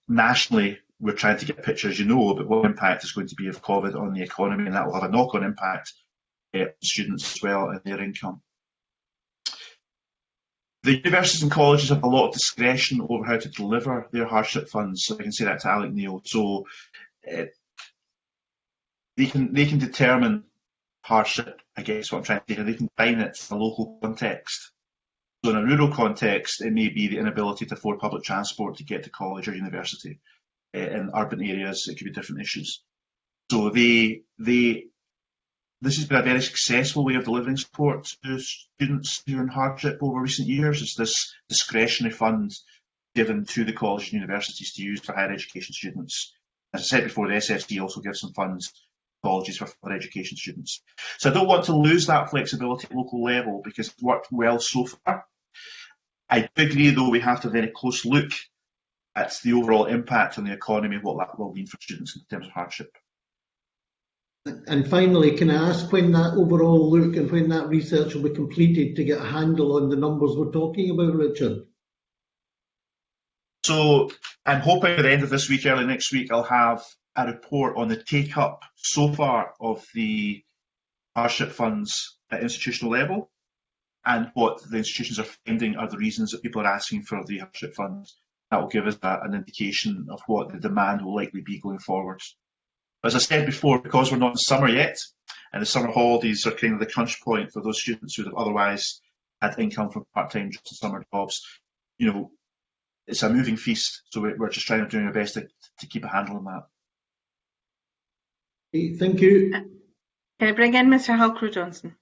nationally, we're trying to get pictures, about what impact is going to be of COVID on the economy, and that will have a knock-on impact on students as well and their income. The universities and colleges have a lot of discretion over how to deliver their hardship funds, so I can say that to Alec Neil. So they can determine hardship, I guess what I'm trying to say, they can define it in a local context. So in a rural context, it may be the inability to afford public transport to get to college or university. In urban areas, it could be different issues. So this has been a very successful way of delivering support to students who are in hardship over recent years. It's this discretionary fund given to the colleges and universities to use for higher education students. As I said before, the SFT also gives some funds to colleges for further education students. So I don't want to lose that flexibility at local level because it's worked well so far. I do agree, though, we have to have a very close look at the overall impact on the economy and what that will mean for students in terms of hardship. And finally, can I ask when that overall look and when that research will be completed to get a handle on the numbers we're talking about, Richard? So I'm hoping at the end of this week, early next week, I'll have a report on the take-up so far of the hardship funds at institutional level and what the institutions are finding are the reasons that people are asking for the hardship funds. That will give us an indication of what the demand will likely be going forward. As I said before, because we're not in summer yet, and the summer holidays are kind of the crunch point for those students who would have otherwise had income from part-time jobs and summer jobs, it's a moving feast. So we're just trying to do our best to keep a handle on that. Thank you. Can I bring in Mr. Halcrow-Johnson?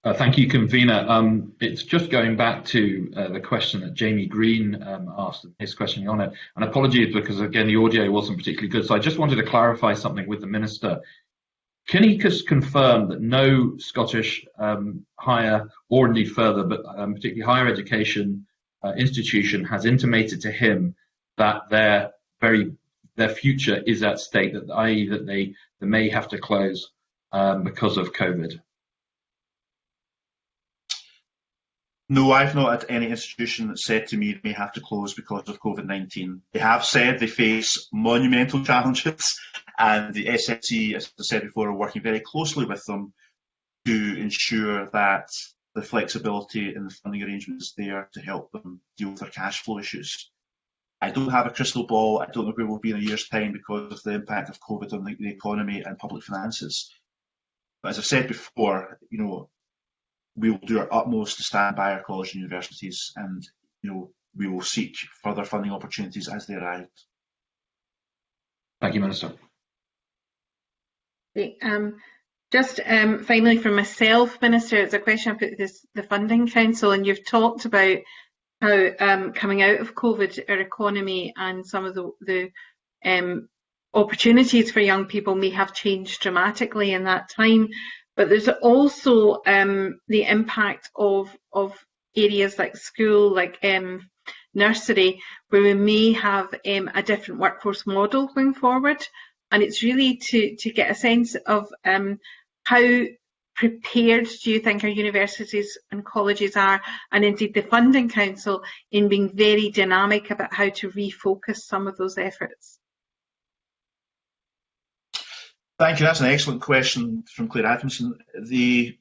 Thank you, Convener. It's just going back to the question that Jamie Green asked, his questioning on it. And apologies because, again, the audio wasn't particularly good. So I just wanted to clarify something with the Minister. Can he just confirm that no Scottish higher or indeed further, but particularly higher education institution has intimated to him that their future is at stake, that i.e. that they may have to close because of COVID? No, I've not had any institution that said to me they may have to close because of COVID-19. They have said they face monumental challenges, and the SNC, as I said before, are working very closely with them to ensure that the flexibility in the funding arrangements is there to help them deal with their cash flow issues. I don't have a crystal ball. I don't know where we'll be in a year's time because of the impact of COVID on the economy and public finances. But as I've said before, we will do our utmost to stand by our colleges and universities, and we will seek further funding opportunities as they arise. Thank you, Minister. Just finally from myself, Minister, it's a question about the Funding Council, and you've talked about how coming out of COVID, our economy and some of the opportunities for young people may have changed dramatically in that time. But there's also the impact of areas like school, like nursery, where we may have a different workforce model going forward. And it's really to get a sense of how prepared do you think our universities and colleges are, and indeed the Funding Council, in being very dynamic about how to refocus some of those efforts? Thank you. That's an excellent question from Claire Adamson. The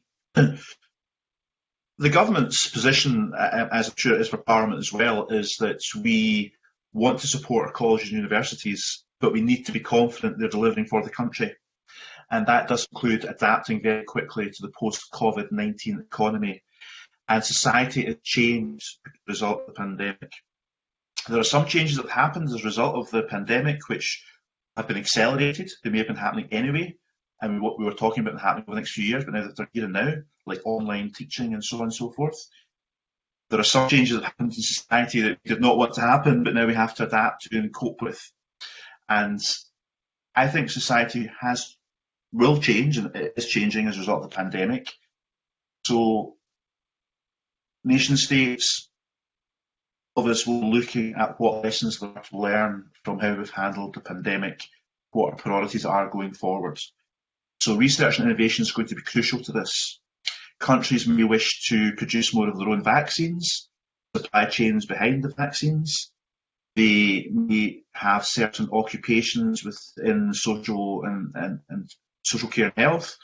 government's position, as I'm sure it is for Parliament as well, is that we want to support our colleges and universities, but we need to be confident they're delivering for the country. And that does include adapting very quickly to the post-COVID-19 economy. And society has changed as a result of the pandemic. There are some changes that have happened as a result of the pandemic, which have been accelerated. They may have been happening anyway, and what we were talking about happening over the next few years, but now that they're here and now, like online teaching and so on and so forth. There are some changes that happened in society that we did not want to happen, but now we have to adapt to and cope with. And I think society will change, and it is changing as a result of the pandemic. So nation states of us will be looking at what lessons we have to learn from how we've handled the pandemic, what our priorities are going forward. So research and innovation is going to be crucial to this. Countries may wish to produce more of their own vaccines, supply chains behind the vaccines. They may have certain occupations within social and social care and health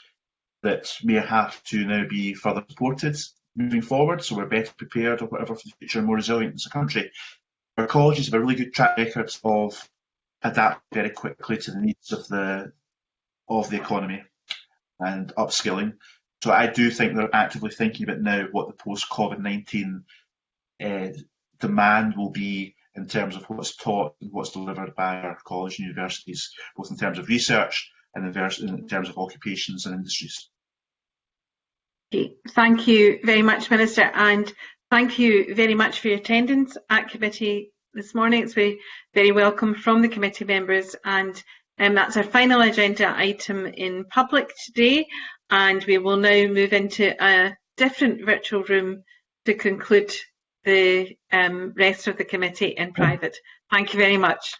that may have to now be further supported moving forward, so we're better prepared or whatever for the future and more resilient as a country. Our colleges have a really good track record of adapting very quickly to the needs of the economy and upskilling. So I do think they're actively thinking about now what the post-COVID-19 demand will be in terms of what's taught and what's delivered by our colleges and universities, both in terms of research and in terms of occupations and industries. Okay. Thank you very much, Minister, and thank you very much for your attendance at committee this morning. It's very, very welcome from the committee members, and that's our final agenda item in public today, and we will now move into a different virtual room to conclude the rest of the committee in private. Thank you very much.